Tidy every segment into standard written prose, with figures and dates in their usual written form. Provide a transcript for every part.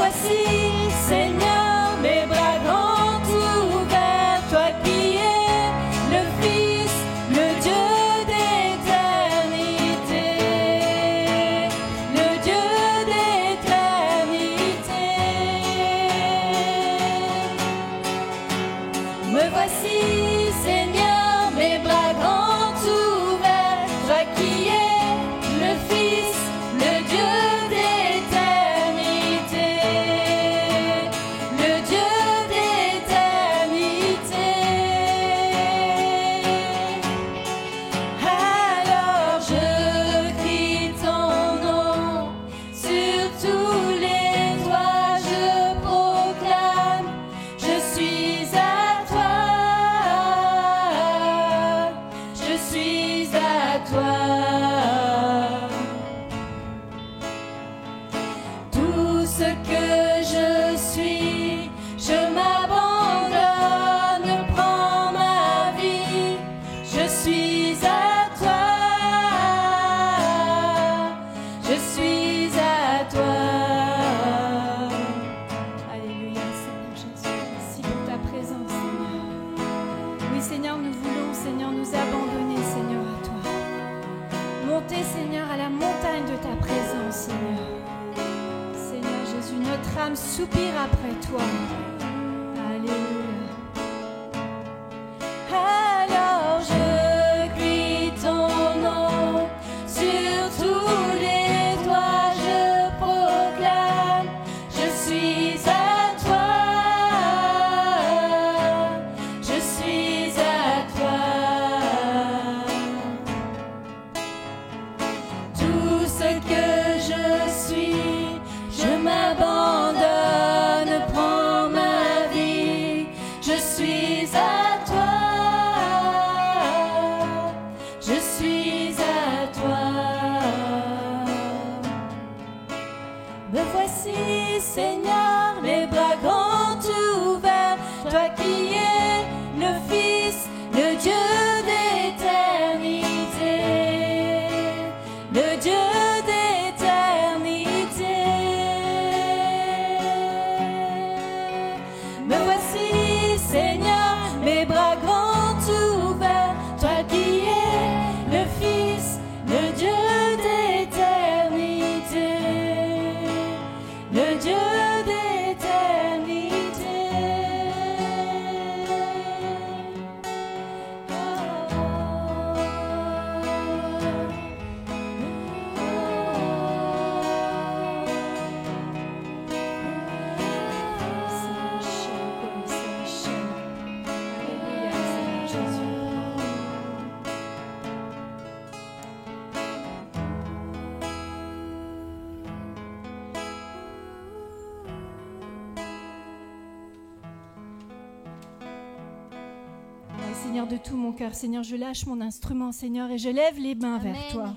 voici, Seigneur, mes bras grands ouverts, toi qui es le Fils, le Dieu d'éternité, le Dieu d'éternité. Me voici, Seigneur, mes bras grands ouverts, toi qui es le Fils, le Dieu d'éternité, le Dieu d'éternité. Alors je crie ton nom sur tous les toits, je proclame, je suis à toi, je suis à toi. Tout ce que je suis, je m'abandonne, prends ma vie, je suis à toi, je suis à toi. Alléluia, Seigneur Jésus, merci pour ta présence, Seigneur. Oui, Seigneur, nous voulons, Seigneur, nous abandonner, Seigneur, à toi. Monter, Seigneur, à la montagne de ta présence, Seigneur. Seigneur Jésus, notre âme soupire après toi. Alléluia. Alors je crie ton nom sur tous les toits, je proclame, je suis à toi, je suis à toi. Tout ce que je suis, je m'abandonne, prends ma vie, je suis à toi, je suis à toi. Me voici, Seigneur, les bras grands ouverts, toi qui es le Fils, le Dieu d'éternité, le Dieu d'éternité. Me voici, Seigneur, mes bras grands ouverts, toi qui es le Fils, le Dieu d'éternité, le Dieu d'éternité. Alléluia, Seigneur Jésus. Oui, Seigneur, de tout mon cœur, Seigneur, je lâche mon instrument, Seigneur, et je lève les mains vers toi.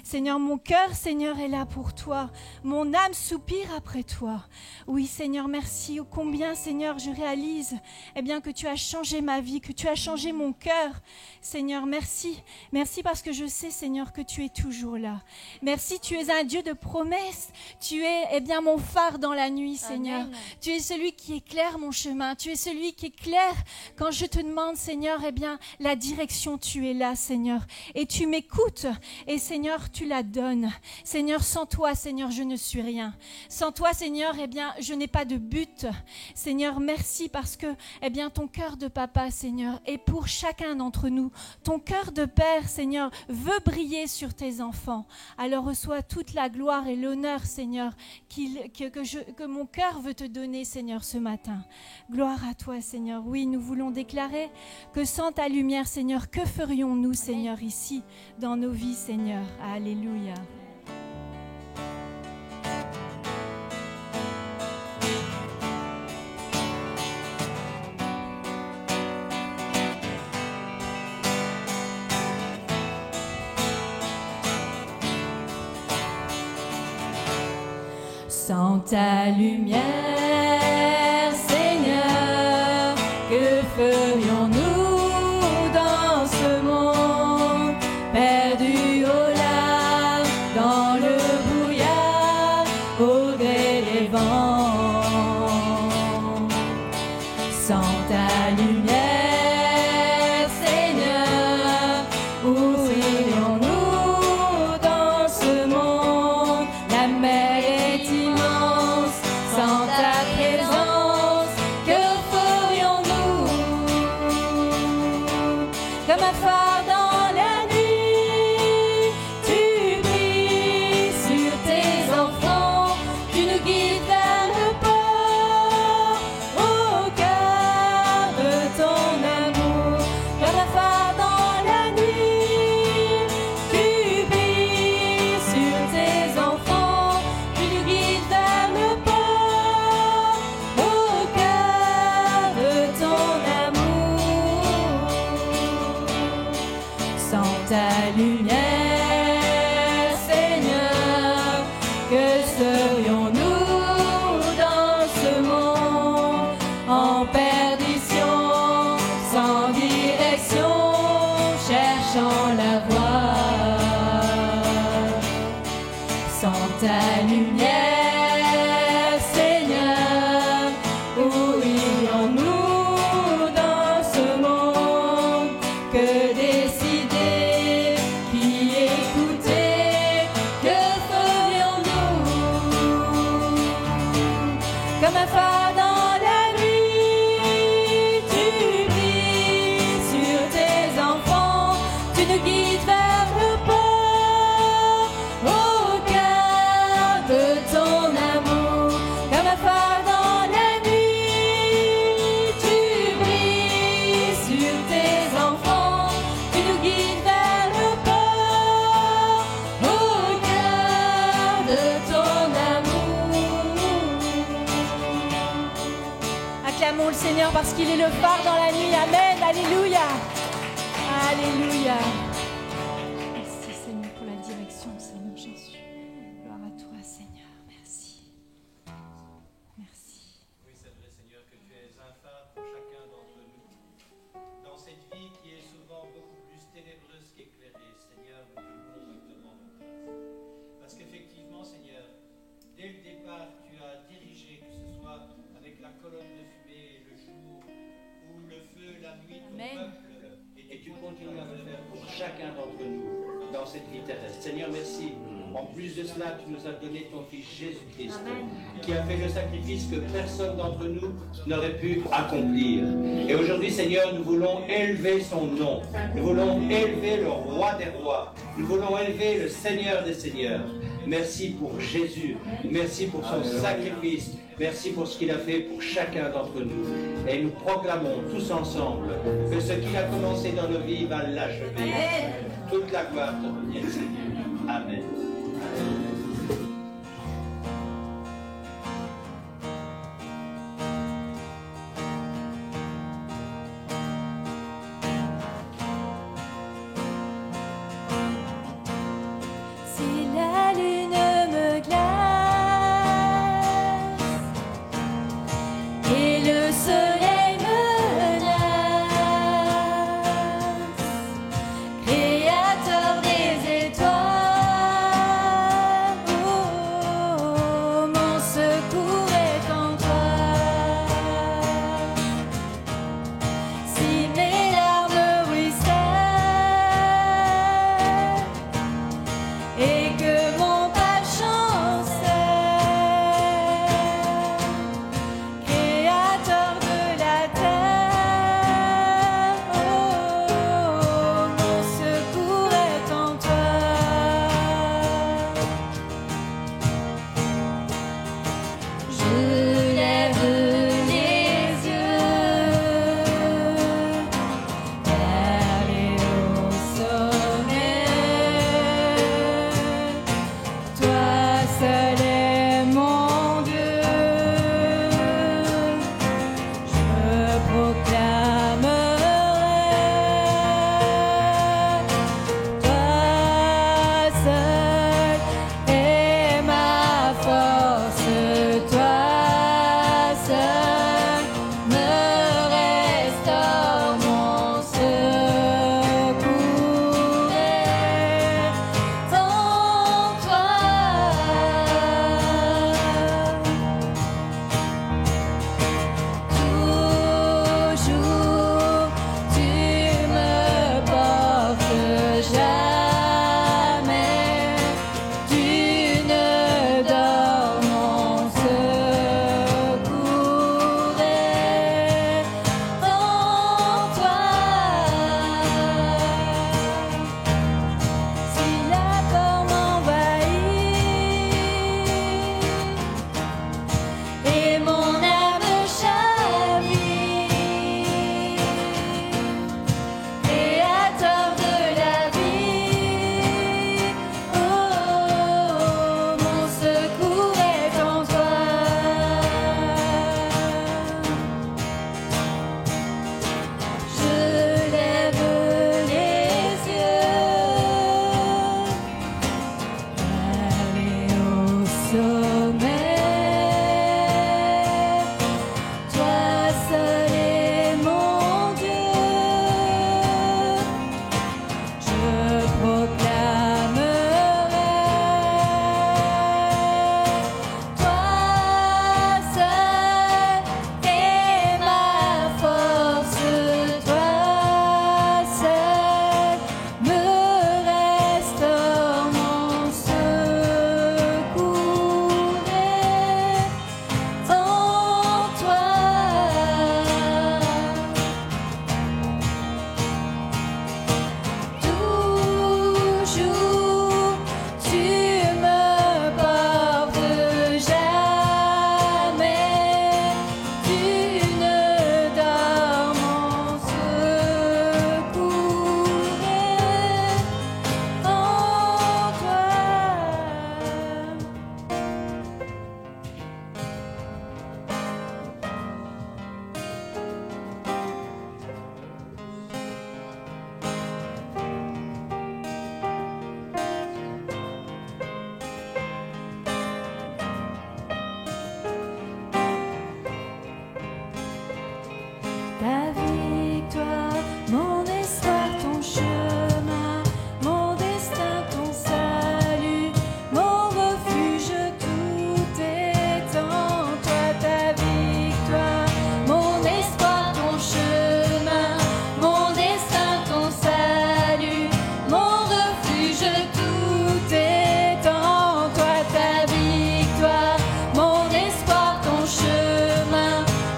Seigneur, mon cœur, Seigneur, est là pour toi. Mon âme soupire après toi. Oui, Seigneur, merci. Ô combien, Seigneur, je réalise que tu as changé ma vie, que tu as changé mon cœur. Seigneur, merci. Merci parce que je sais, Seigneur, que tu es toujours là. Merci, tu es un Dieu de promesses. Tu es, mon phare dans la nuit, Seigneur. Amen. Tu es celui qui éclaire mon chemin. Tu es celui qui éclaire quand je te demande, Seigneur, la direction, tu es là, Seigneur. Et tu m'écoutes. Et Seigneur, tu la donnes. Seigneur, sans toi, Seigneur, je ne suis rien. Sans toi, Seigneur, je n'ai pas de but. Seigneur, merci parce que, ton cœur de papa, Seigneur, est pour chacun d'entre nous. Ton cœur de père, Seigneur, veut briller sur tes enfants. Alors reçois toute la gloire et l'honneur, Seigneur, que mon cœur veut te donner, Seigneur, ce matin. Gloire à toi, Seigneur. Oui, nous voulons déclarer que sans ta lumière, Seigneur, que ferions-nous, Seigneur, ici, dans nos vies, Seigneur. Alléluia. Sans ta lumière, Seigneur, que ferions-nous dans ce monde, perdus au large, dans le brouillard, au gré des vents? Que serions-nous dans ce monde en perdition, sans direction, cherchant la voie, sans ta lumière, Seigneur, où irions-nous dans ce monde? Que décider, qui écouter, que ferions-nous? Comme un phare dans la nuit, tu brilles sur tes enfants, tu nous guides vers le port, au cœur de ton amour. Comme un phare dans la nuit, tu brilles sur tes enfants, tu nous guides vers le port, au cœur de ton amour. Acclamons le Seigneur parce qu'il est le phare dans la nuit. Amen. Alléluia. Alléluia. Merci Seigneur pour la direction, Seigneur Jésus. Gloire à toi Seigneur. Merci. Merci. Oui, c'est vrai, Seigneur, que tu es un phare pour chacun d'entre nous. Dans cette vie qui est souvent beaucoup plus ténébreuse qu'éclairée, Seigneur, nous voulons et demandons grâce. Parce qu'effectivement, Seigneur, dès le départ, tu as dirigé, que ce soit avec la colonne de fumée le jour, ou le feu la nuit, ton Amen. peuple. Et tu continues à le faire pour chacun d'entre nous dans cette vie terrestre. Seigneur, merci. En plus de cela, tu nous as donné ton Fils Jésus-Christ, qui a fait le sacrifice que personne d'entre nous n'aurait pu accomplir. Et aujourd'hui, Seigneur, nous voulons élever son nom. Nous voulons élever le roi des rois. Nous voulons élever le Seigneur des seigneurs. Merci pour Jésus. Merci pour son sacrifice. Merci pour ce qu'il a fait pour chacun d'entre nous. Et nous proclamons tous ensemble que ce qu'il a commencé dans nos vies va l'achever. Toute la gloire te revient, Seigneur. Amen. Si la lune me glace et le soleil menace, Créateur des étoiles, oh, mon secours est en toi. Si mes larmes ruissellent et que mon pas chancelle, Créateur de la terre, oh, mon secours est en toi. Je lève les yeux vers les hauts sommets. Toi seul est mon Dieu. Je proclamerai. Toi seul est ma force. Toi seul me restaure mon secours est en toi. sommet. Toi seul est mon Dieu. Je proclamerai. Toi seul est ma force. Toi seul me restaure mon secours. En toi, toujours tu me portes, jamais tu ne dors mon secours. En toi. Ta victoire, mon espoir, ton chemin, mon destin, ton salut, mon refuge, tout est en toi. Ta victoire, mon espoir, ton chemin, mon destin, ton salut, mon refuge, tout est en toi. Ta victoire, mon espoir, ton chemin,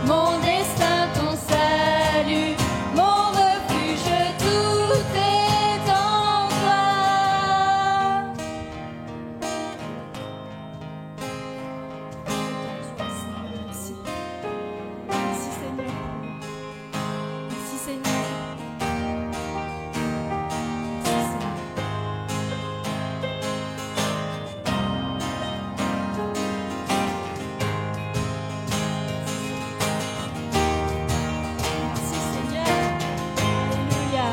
mon destin, ton salut, mon refuge, tout est en toi. Merci. Merci Seigneur. Merci Seigneur. Merci Seigneur. Merci Seigneur. Alléluia.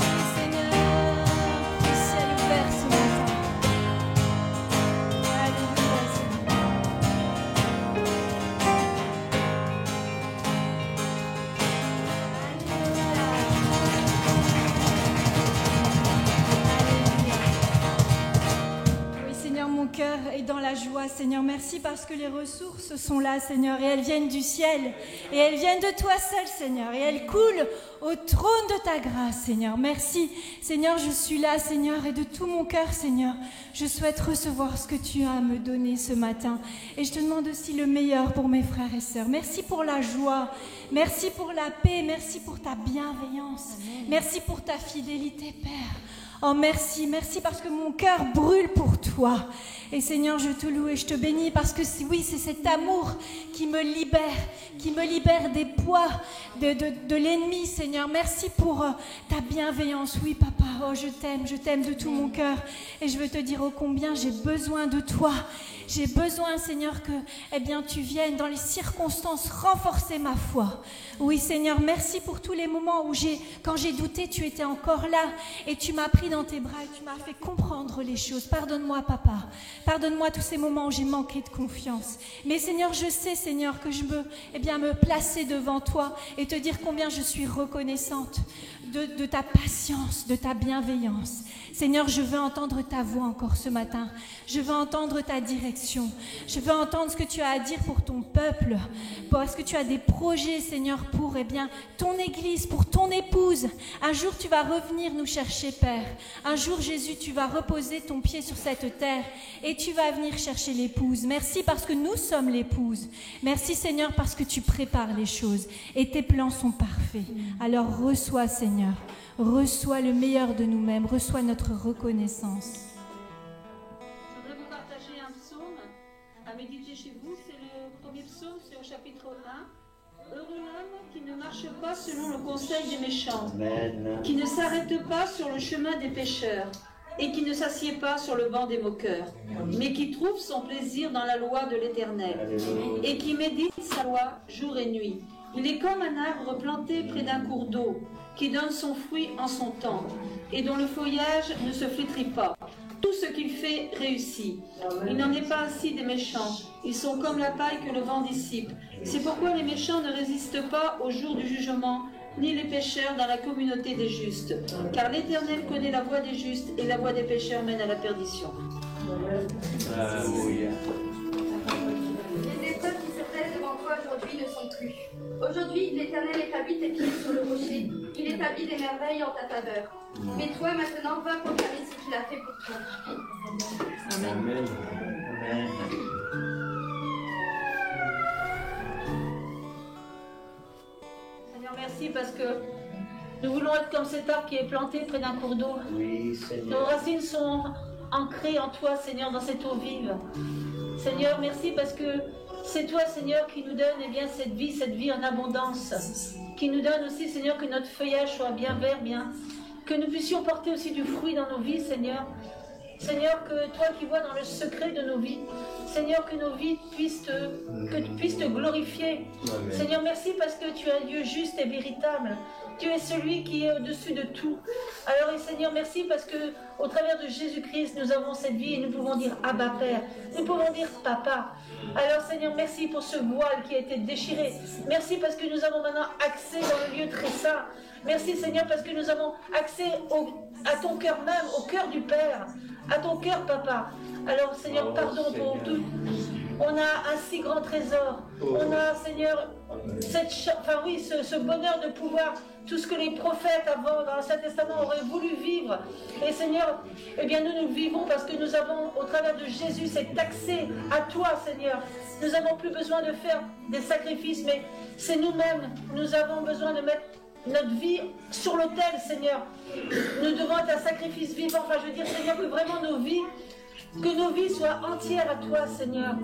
Merci Seigneur. Le ciel ouvert ce matin. Alléluia Seigneur. Alléluia. Oui, Seigneur, mon cœur est dans la joie, Seigneur. Merci parce que les ressources sont là, Seigneur, et elles viennent du ciel. Et elles viennent de toi seul, Seigneur. Et elles coulent au trône de ta grâce, Seigneur. Merci, Seigneur, je suis là, Seigneur, et de tout mon cœur, Seigneur, je souhaite recevoir ce que tu as à me donner ce matin. Et je te demande aussi le meilleur pour mes frères et sœurs. Merci pour la joie. Merci pour la paix. Merci pour ta bienveillance. Merci pour ta fidélité, Père. Oh merci, merci parce que mon cœur brûle pour toi. Et Seigneur, je te loue et je te bénis parce que oui, c'est cet amour qui me libère des poids de l'ennemi, Seigneur. Merci pour ta bienveillance. Oui, Papa, oh je t'aime de tout mon cœur. Et je veux te dire ô combien j'ai besoin de toi. J'ai besoin, Seigneur, que tu viennes dans les circonstances renforcer ma foi. Oui, Seigneur, merci pour tous les moments où quand j'ai douté, tu étais encore là et tu m'as pris dans tes bras et tu m'as fait comprendre les choses. Pardonne-moi, Papa. Pardonne-moi tous ces moments où j'ai manqué de confiance. Mais Seigneur, je sais, Seigneur, que je peux me placer devant toi et te dire combien je suis reconnaissante de ta patience, de ta bienveillance. Seigneur, je veux entendre ta voix encore ce matin. Je veux entendre ta direction. Je veux entendre ce que tu as à dire pour ton peuple. Parce que tu as des projets, Seigneur, pour ton Église, pour ton épouse. Un jour, tu vas revenir nous chercher, Père. Un jour, Jésus, tu vas reposer ton pied sur cette terre et tu vas venir chercher l'épouse. Merci parce que nous sommes l'épouse. Merci, Seigneur, parce que tu prépares les choses et tes plans sont parfaits. Alors, reçois, Seigneur. Reçois le meilleur de nous-mêmes, reçois notre reconnaissance. Je voudrais vous partager un psaume à méditer chez vous. C'est le premier psaume, c'est au chapitre 1. Heureux l'homme qui ne marche pas selon le conseil des méchants, qui ne s'arrête pas sur le chemin des pécheurs et qui ne s'assied pas sur le banc des moqueurs, mais qui trouve son plaisir dans la loi de l'Éternel et qui médite sa loi jour et nuit. Il est comme un arbre planté près d'un cours d'eau, qui donne son fruit en son temps, et dont le feuillage ne se flétrit pas. Tout ce qu'il fait réussit. Il n'en est pas ainsi des méchants. Ils sont comme la paille que le vent dissipe. C'est pourquoi les méchants ne résistent pas au jour du jugement, ni les pécheurs dans la communauté des justes. Car l'Éternel connaît la voie des justes, et la voie des pécheurs mène à la perdition. Alléluia. Les épreuves qui se pressent devant toi aujourd'hui ne sont plus. Aujourd'hui, l'Éternel établit tes pieds sur le rocher. Il établit des merveilles en ta faveur. Mais toi, maintenant, va proclamer ce qu'il a fait pour toi. Amen. Amen. Seigneur, merci parce que nous voulons être comme cet arbre qui est planté près d'un cours d'eau. Oui, Nos Seigneur. racines sont ancrées en toi, Seigneur, dans cette eau vive. Seigneur, merci parce que c'est toi, Seigneur, qui nous donne cette vie en abondance. Qui nous donne aussi, Seigneur, que notre feuillage soit bien vert, que nous puissions porter aussi du fruit dans nos vies, Seigneur. Seigneur, que toi qui vois dans le secret de nos vies, Seigneur, que nos vies puissent te glorifier. Amen. Seigneur, merci parce que tu es un Dieu juste et véritable. Tu es celui qui est au-dessus de tout. Alors, et Seigneur, merci parce que au travers de Jésus-Christ, nous avons cette vie et nous pouvons dire Abba Père. Nous pouvons dire Papa. Alors, Seigneur, merci pour ce voile qui a été déchiré. Merci parce que nous avons maintenant accès dans le lieu très saint. Merci, Seigneur, parce que nous avons accès à ton cœur même, au cœur du Père, à ton cœur, Papa. Alors, Seigneur, pardon pour tout. On a un si grand trésor. On a, Seigneur, ce bonheur de pouvoir, tout ce que les prophètes avant, dans l'Ancien Testament, auraient voulu vivre. Et Seigneur, eh bien, nous vivons parce que nous avons, au travers de Jésus, cet accès à toi, Seigneur. Nous n'avons plus besoin de faire des sacrifices, mais c'est nous-mêmes. Nous avons besoin de mettre notre vie sur l'autel, Seigneur. Nous devons être un sacrifice vivant. Enfin, je veux dire, Seigneur, que vraiment nos vies soient entières à toi, Seigneur.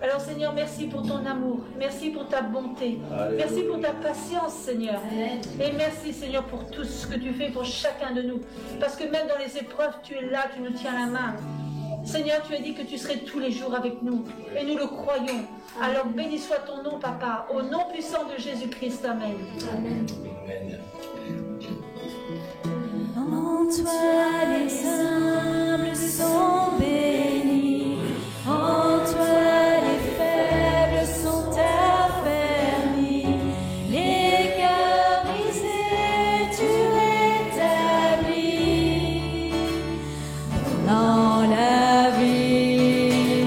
Alors, Seigneur, merci pour ton amour. Merci pour ta bonté. Alléluia. Merci pour ta patience, Seigneur. Et merci, Seigneur, pour tout ce que tu fais pour chacun de nous. Parce que même dans les épreuves, tu es là, tu nous tiens la main. Seigneur, tu as dit que tu serais tous les jours avec nous. Et nous le croyons. Alors, béni soit ton nom, Papa. Au nom puissant de Jésus-Christ. Amen. Amen. En toi les humbles sont bénis, en toi les faibles sont affermis, les cœurs brisés tu rétablis. Dans la vie,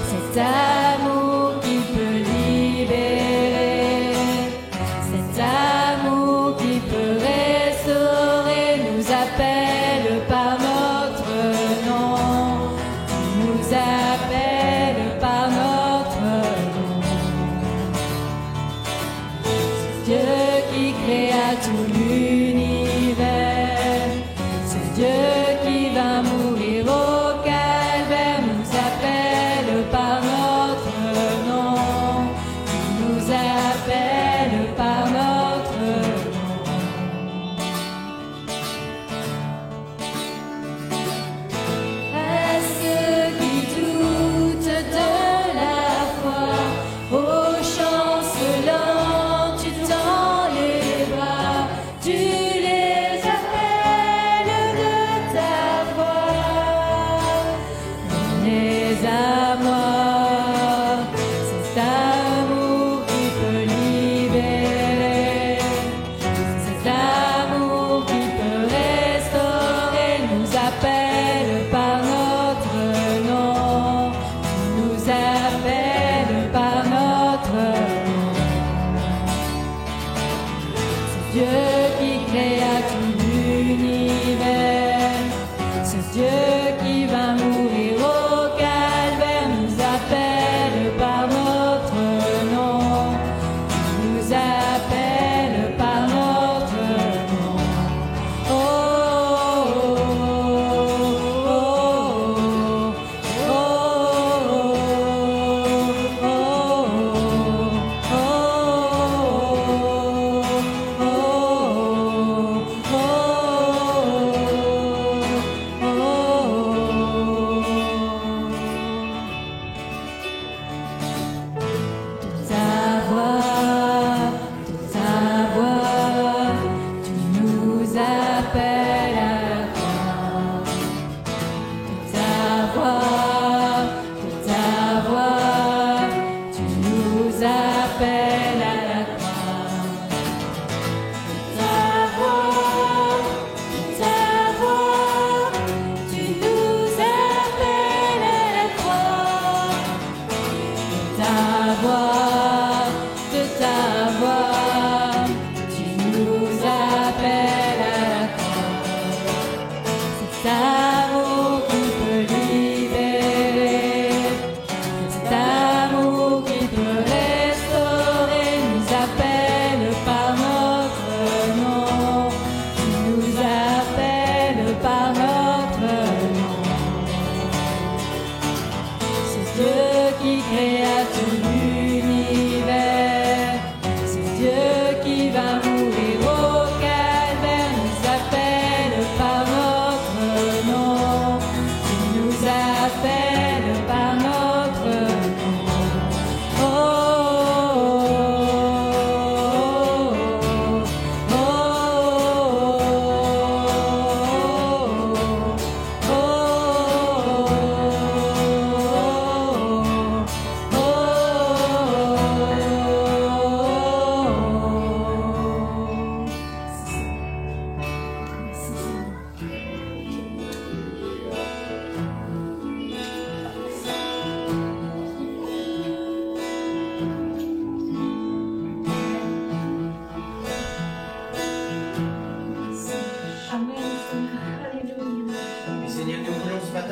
cet amour qui peut libérer, cet amour qui peut restaurer, nous appelle par notre nom, nous appelle par notre nom. C'est Dieu qui créa tout l'univers, c'est Dieu qui va mourir au calvaire, nous appelle par notre nom, nous appelle par notre nom.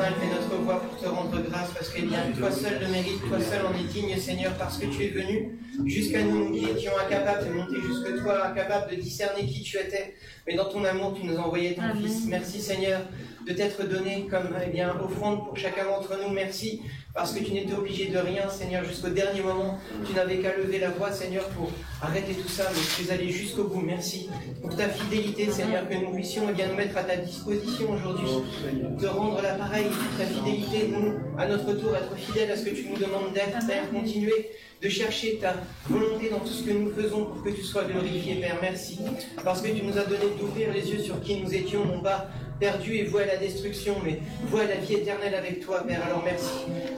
matin, elle fait notre voix pour te rendre grâce parce que bien, toi seul le mérite, toi seul en es digne, Seigneur, parce que tu es venu jusqu'à nous, nous qui étions incapables de monter jusque toi, incapables de discerner qui tu étais. Mais dans ton amour, tu nous as envoyé ton Fils. Merci, Seigneur, de t'être donné comme offrande pour chacun d'entre nous. Merci, parce que tu n'étais obligé de rien, Seigneur, jusqu'au dernier moment. Tu n'avais qu'à lever la voix, Seigneur, pour arrêter tout ça, mais tu es allé jusqu'au bout. Merci pour ta fidélité, Seigneur, que nous puissions nous mettre à ta disposition aujourd'hui, te rendre l'appareil, ta fidélité, nous, à notre tour, être fidèles à ce que tu nous demandes d'être, Père, continuer de chercher ta volonté dans tout ce que nous faisons pour que tu sois glorifié, Père. Merci, parce que tu nous as donné d'ouvrir les yeux sur qui nous étions, non pas perdus et voués à la destruction, mais voués à la vie éternelle avec toi, Père. Alors merci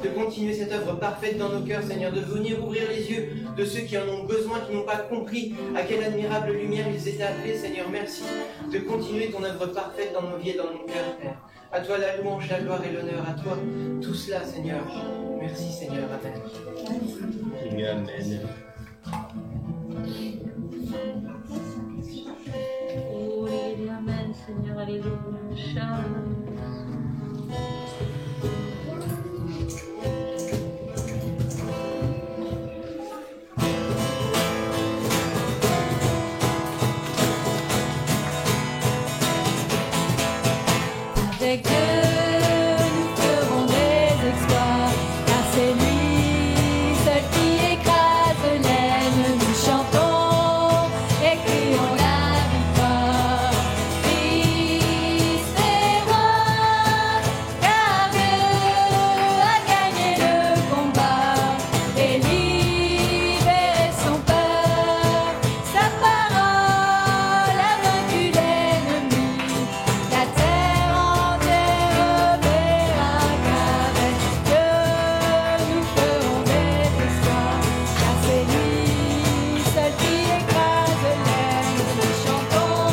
de continuer cette œuvre parfaite dans nos cœurs, Seigneur, de venir ouvrir les yeux de ceux qui en ont besoin, qui n'ont pas compris à quelle admirable lumière ils étaient appelés, Seigneur. Merci de continuer ton œuvre parfaite dans nos vies et dans nos cœurs, Père. À toi la louange, la gloire et l'honneur, à toi tout cela, Seigneur. Merci, Seigneur. Amen. Amen. Oh, Amen, Seigneur, alléluia. Avec Dieu, nous ferons des exploits, car c'est lui seul qui écrase l'ennemi. Chantons et crions la victoire. Christ est roi, car Dieu a gagné le combat et libéré son peuple. Sa parole a vaincu l'ennemi. La terre entière verra qu'avec Dieu nous ferons des exploits, car c'est lui seul qui écrase l'ennemi. Chantons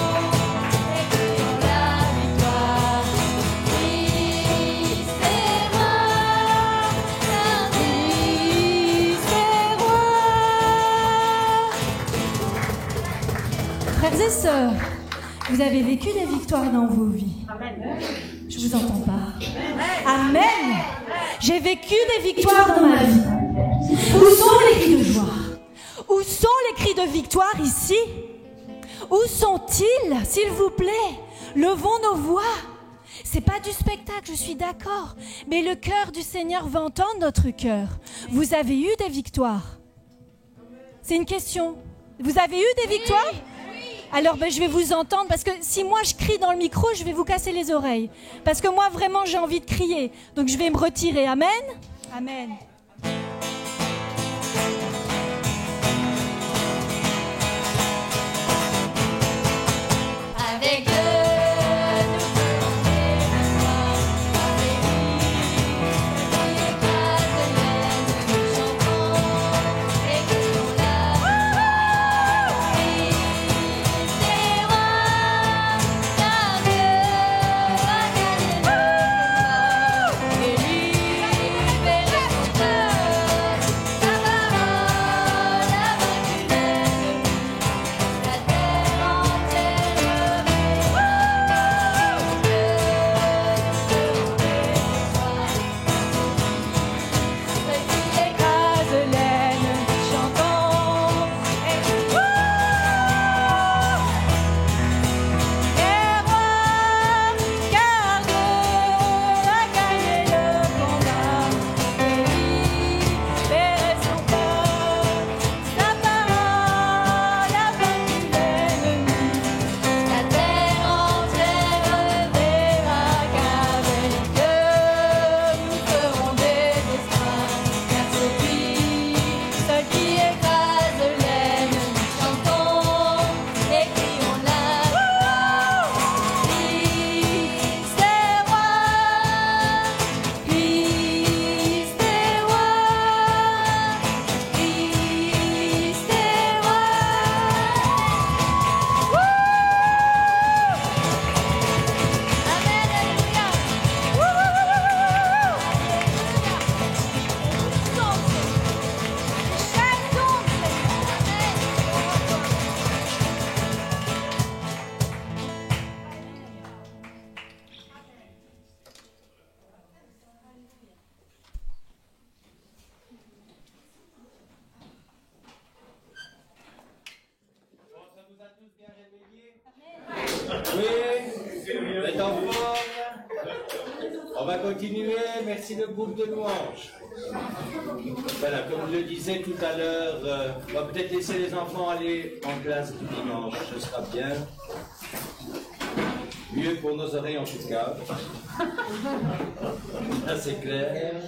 et crions la victoire. Christ est roi, car Christ est roi. Frères et sœurs, vous avez vécu des victoires dans vos vies. Je vous entends pas. Amen. J'ai vécu des victoires dans ma vie. Où sont les cris de joie? Où sont les cris de victoire ici? Où sont-ils, s'il vous plaît? Levons nos voix. C'est pas du spectacle, je suis d'accord. Mais le cœur du Seigneur va entendre notre cœur. Vous avez eu des victoires? C'est une question. Vous avez eu des victoires? Alors je vais vous entendre, parce que si moi je crie dans le micro, je vais vous casser les oreilles. Parce que moi vraiment j'ai envie de crier. Donc je vais me retirer. Amen? Amen. Avec Dieu, nous ferons des exploits. Avec lui, qui écrase l'ennemi. Chantons et crions la victoire. Christ est roi, car Dieu a gagné le combat et libéré son peuple. en forme? On va continuer. Merci le groupe de louanges. Voilà, comme je le disais tout à l'heure, on va peut-être laisser les enfants aller en classe du dimanche. Ce sera bien. Mieux pour nos oreilles en tout cas. Ça c'est clair.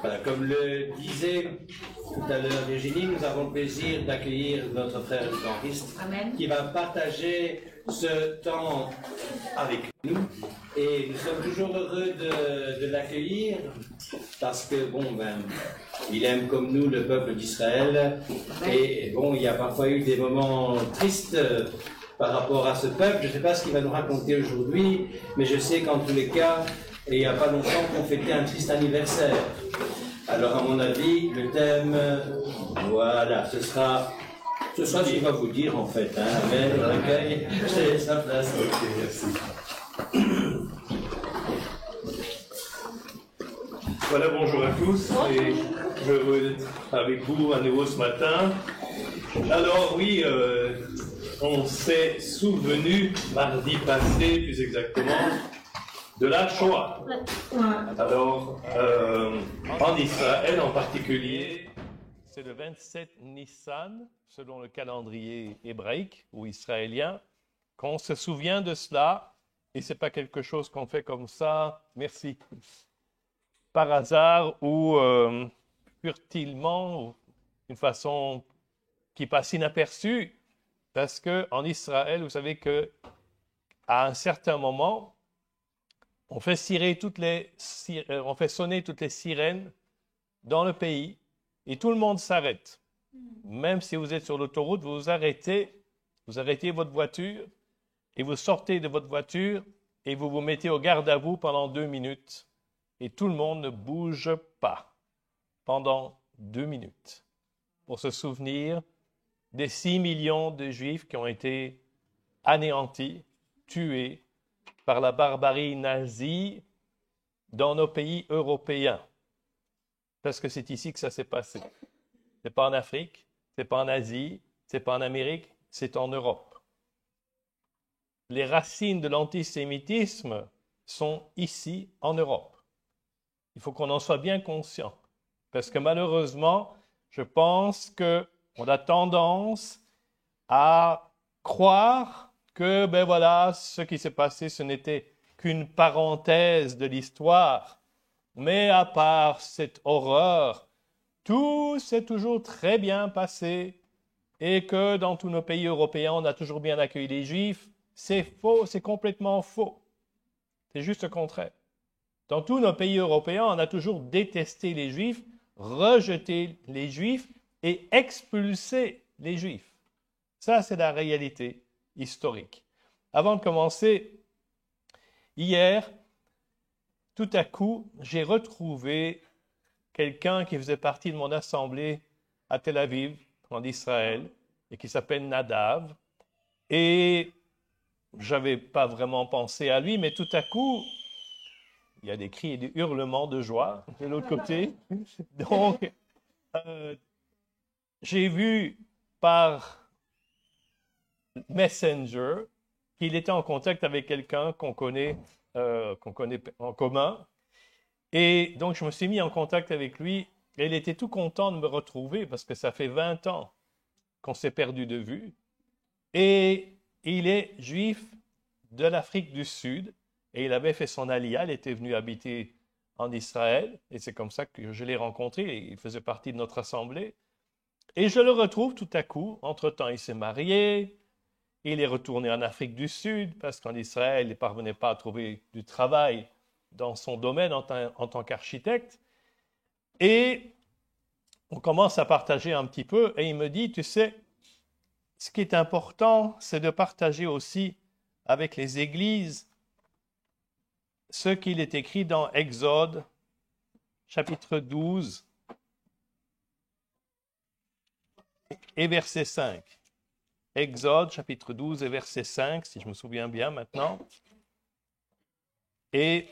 Voilà, comme le disait tout à l'heure Virginie, nous avons le plaisir d'accueillir notre frère Jean-Christ qui va partager ce temps avec nous. Et nous sommes toujours heureux de l'accueillir parce que, il aime comme nous le peuple d'Israël. Et il y a parfois eu des moments tristes par rapport à ce peuple. Je ne sais pas ce qu'il va nous raconter aujourd'hui, mais je sais qu'en tous les cas, il n'y a pas longtemps qu'on fêtait un triste anniversaire. Alors, à mon avis, le thème, voilà, ce sera ce qu'il va vous dire en fait. Amen, on accueille, c'est sa place. Ok, merci. Voilà, bonjour à tous, et heureux d'être avec vous à nouveau ce matin. Alors oui, on s'est souvenu mardi passé, plus exactement, de la Shoah. Alors, en Israël en particulier, c'est le 27 Nissan, selon le calendrier hébraïque ou israélien, qu'on se souvient de cela, et c'est pas quelque chose qu'on fait comme ça, merci, par hasard ou furtivement, ou d'une façon qui passe inaperçue, parce que en Israël, vous savez que à un certain moment, on fait sonner toutes les sirènes dans le pays et tout le monde s'arrête. Même si vous êtes sur l'autoroute, vous arrêtez votre voiture et vous sortez de votre voiture et vous vous mettez au garde à vous pendant 2 minutes et tout le monde ne bouge pas pendant 2 minutes pour se souvenir des 6 millions de Juifs qui ont été anéantis, tués par la barbarie nazie dans nos pays européens. Parce que c'est ici que ça s'est passé. Ce n'est pas en Afrique, ce n'est pas en Asie, ce n'est pas en Amérique, c'est en Europe. Les racines de l'antisémitisme sont ici, en Europe. Il faut qu'on en soit bien conscient. Parce que malheureusement, je pense qu'on a tendance à croire que, ce qui s'est passé, ce n'était qu'une parenthèse de l'histoire. Mais à part cette horreur, tout s'est toujours très bien passé et que dans tous nos pays européens, on a toujours bien accueilli les Juifs. C'est faux, c'est complètement faux. C'est juste le contraire. Dans tous nos pays européens, on a toujours détesté les Juifs, rejeté les Juifs et expulsé les Juifs. Ça, c'est la réalité historique. Avant de commencer, hier, tout à coup, j'ai retrouvé quelqu'un qui faisait partie de mon assemblée à Tel Aviv, en Israël, et qui s'appelle Nadav. Et je n'avais pas vraiment pensé à lui, mais tout à coup, il y a des cris et des hurlements de joie de l'autre côté. Donc, j'ai vu par Messenger qu'il était en contact avec quelqu'un qu'on connaît en commun. Et donc, je me suis mis en contact avec lui et il était tout content de me retrouver parce que ça fait 20 ans qu'on s'est perdu de vue. Et il est juif de l'Afrique du Sud et il avait fait son aliyah, il était venu habiter en Israël et c'est comme ça que je l'ai rencontré et il faisait partie de notre assemblée. Et je le retrouve tout à coup. Entre-temps, il s'est marié. Il est retourné en Afrique du Sud parce qu'en Israël, il ne parvenait pas à trouver du travail dans son domaine en tant qu'architecte. Et on commence à partager un petit peu et il me dit, tu sais, ce qui est important, c'est de partager aussi avec les églises ce qu'il est écrit dans Exode, chapitre 12 et verset 5. Exode, chapitre 12 et verset 5, si je me souviens bien maintenant. Et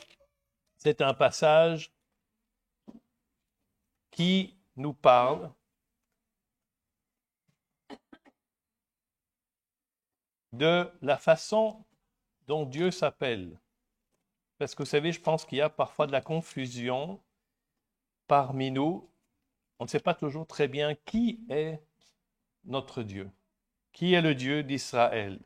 c'est un passage qui nous parle de la façon dont Dieu s'appelle. Parce que vous savez, je pense qu'il y a parfois de la confusion parmi nous. On ne sait pas toujours très bien qui est notre Dieu. Qui est le Dieu d'Israël?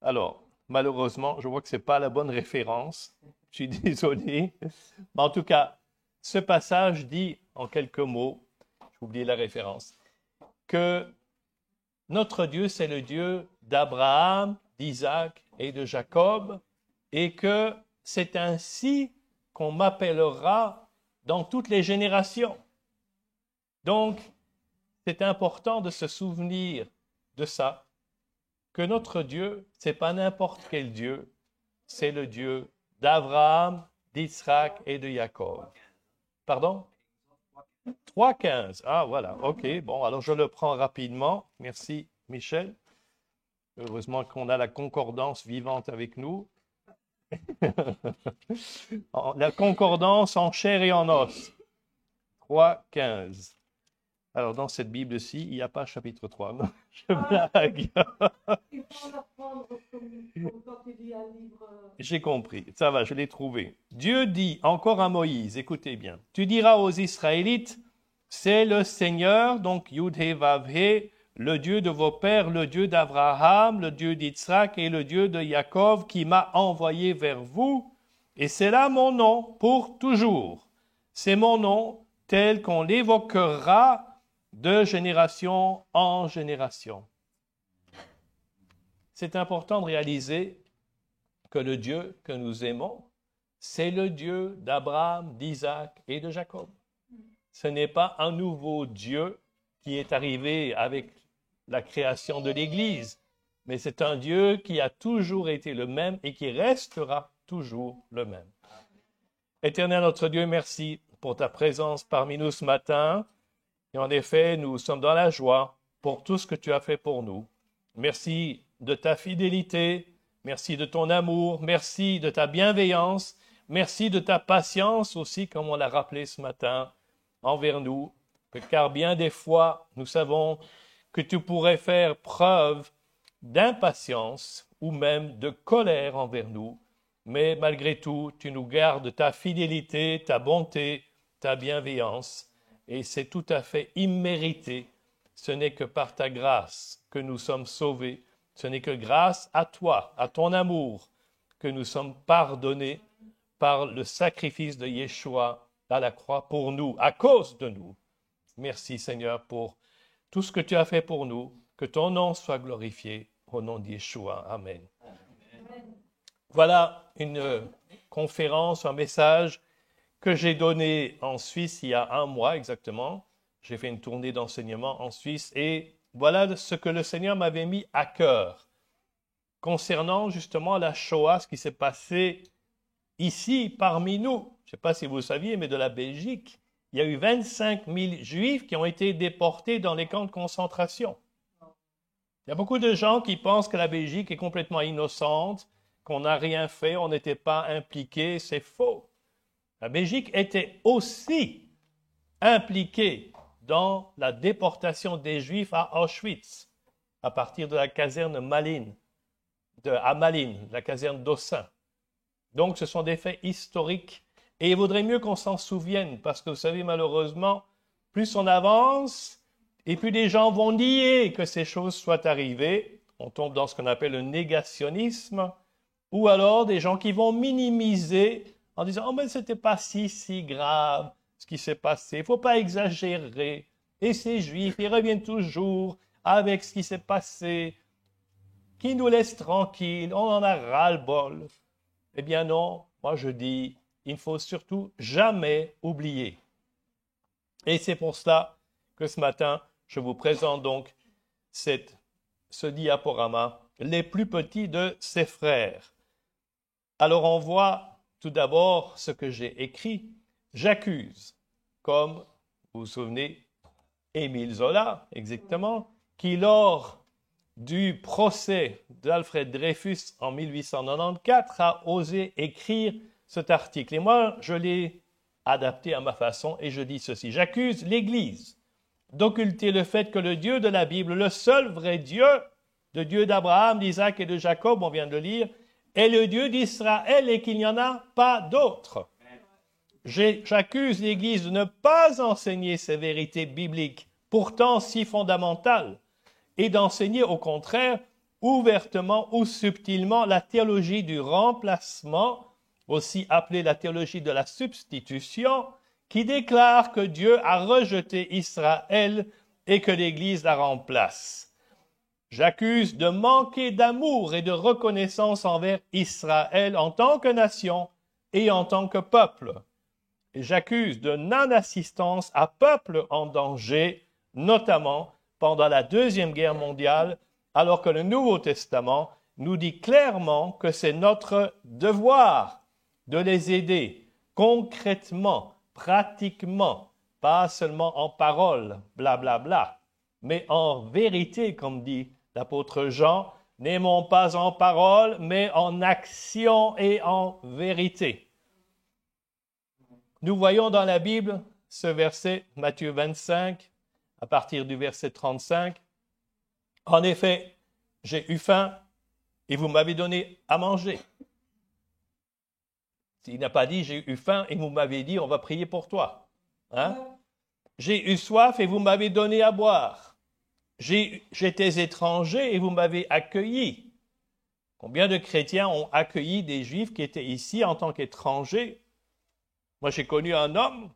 Alors, malheureusement, je vois que ce n'est pas la bonne référence. Je suis désolé. Mais en tout cas, ce passage dit en quelques mots, j'ai oublié la référence, que notre Dieu, c'est le Dieu d'Abraham, d'Isaac et de Jacob, et que c'est ainsi qu'on m'appellera dans toutes les générations. Donc, c'est important de se souvenir de ça, que notre Dieu, ce n'est pas n'importe quel Dieu, c'est le Dieu d'Abraham, d'Isaac et de Jacob. Pardon? 3,15. Ah, voilà. OK. Bon, alors je le prends rapidement. Merci, Michel. Heureusement qu'on a la concordance vivante avec nous. La concordance en chair et en os. 3,15. Alors, dans cette Bible-ci, il n'y a pas chapitre 3. Non, je blague. J'ai compris. Ça va, je l'ai trouvé. Dieu dit encore à Moïse, écoutez bien, tu diras aux Israélites, c'est le Seigneur, donc Yud-He Vav-He, le Dieu de vos pères, le Dieu d'Abraham, le Dieu d'Isaac et le Dieu de Jacob qui m'a envoyé vers vous. Et c'est là mon nom pour toujours. C'est mon nom tel qu'on l'évoquera de génération en génération. C'est important de réaliser que le Dieu que nous aimons, c'est le Dieu d'Abraham, d'Isaac et de Jacob. Ce n'est pas un nouveau Dieu qui est arrivé avec la création de l'Église, mais c'est un Dieu qui a toujours été le même et qui restera toujours le même. Éternel notre Dieu, merci pour ta présence parmi nous ce matin. Et en effet, nous sommes dans la joie pour tout ce que tu as fait pour nous. Merci de ta fidélité, merci de ton amour, merci de ta bienveillance, merci de ta patience aussi, comme on l'a rappelé ce matin, envers nous. Car bien des fois, nous savons que tu pourrais faire preuve d'impatience ou même de colère envers nous. Mais malgré tout, tu nous gardes ta fidélité, ta bonté, ta bienveillance. Et c'est tout à fait immérité. Ce n'est que par ta grâce que nous sommes sauvés. Ce n'est que grâce à toi, à ton amour, que nous sommes pardonnés par le sacrifice de Yeshua à la croix pour nous, à cause de nous. Merci Seigneur pour tout ce que tu as fait pour nous. Que ton nom soit glorifié au nom de Yeshua. Amen. Voilà une conférence, un message que j'ai donné en Suisse il y a 1 mois exactement. J'ai fait une tournée d'enseignement en Suisse et voilà ce que le Seigneur m'avait mis à cœur concernant justement la Shoah, ce qui s'est passé ici parmi nous. Je ne sais pas si vous le saviez, mais de la Belgique, il y a eu 25 000 Juifs qui ont été déportés dans les camps de concentration. Il y a beaucoup de gens qui pensent que la Belgique est complètement innocente, qu'on n'a rien fait, on n'était pas impliqué. C'est faux. La Belgique était aussi impliquée dans la déportation des Juifs à Auschwitz, à partir de la caserne Malines, à Malines, la caserne d'Ossin. Donc, ce sont des faits historiques. Et il vaudrait mieux qu'on s'en souvienne, parce que vous savez, malheureusement, plus on avance, et plus les gens vont nier que ces choses soient arrivées. On tombe dans ce qu'on appelle le négationnisme, ou alors des gens qui vont minimiser en disant « Oh, mais ce n'était pas si grave ce qui s'est passé, il ne faut pas exagérer. » Et ces Juifs, ils reviennent toujours avec ce qui s'est passé, qui nous laisse tranquilles, on en a ras-le-bol. Eh bien non, moi je dis, il ne faut surtout jamais oublier. Et c'est pour cela que ce matin, je vous présente donc ce diaporama, les plus petits de ses frères. Alors on voit tout d'abord ce que j'ai écrit. J'accuse, comme vous vous souvenez, Émile Zola, exactement, qui lors du procès d'Alfred Dreyfus en 1894 a osé écrire cet article. Et moi, je l'ai adapté à ma façon et je dis ceci. J'accuse l'Église d'occulter le fait que le Dieu de la Bible, le seul vrai Dieu, le Dieu d'Abraham, d'Isaac et de Jacob, on vient de le lire, est le Dieu d'Israël et qu'il n'y en a pas d'autre. J'accuse l'Église de ne pas enseigner ces vérités bibliques, pourtant si fondamentales, et d'enseigner au contraire ouvertement ou subtilement la théologie du remplacement, aussi appelée la théologie de la substitution, qui déclare que Dieu a rejeté Israël et que l'Église la remplace. J'accuse de manquer d'amour et de reconnaissance envers Israël en tant que nation et en tant que peuple. Et j'accuse de non-assistance à peuple en danger, notamment pendant la Deuxième Guerre mondiale, alors que le Nouveau Testament nous dit clairement que c'est notre devoir de les aider concrètement, pratiquement, pas seulement en parole, blablabla, bla, mais en vérité, comme dit l'apôtre Jean, n'aimons pas en parole, mais en action et en vérité. Nous voyons dans la Bible ce verset, Matthieu 25, à partir du verset 35. En effet, j'ai eu faim et vous m'avez donné à manger. Il n'a pas dit j'ai eu faim et vous m'avez dit on va prier pour toi. Hein? J'ai eu soif et vous m'avez donné à boire. J'étais étranger et vous m'avez accueilli. Combien de chrétiens ont accueilli des Juifs qui étaient ici en tant qu'étrangers? Moi, j'ai connu un homme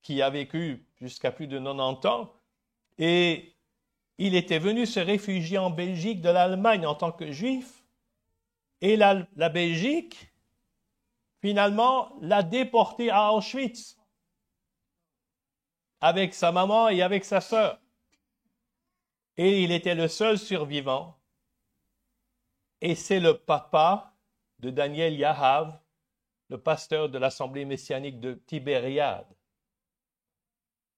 qui a vécu jusqu'à plus de 90 ans et il était venu se réfugier en Belgique de l'Allemagne en tant que Juif. Et la Belgique, finalement, l'a déporté à Auschwitz avec sa maman et avec sa sœur. Et il était le seul survivant. Et c'est le papa de Daniel Yahav, le pasteur de l'Assemblée messianique de Tibériade.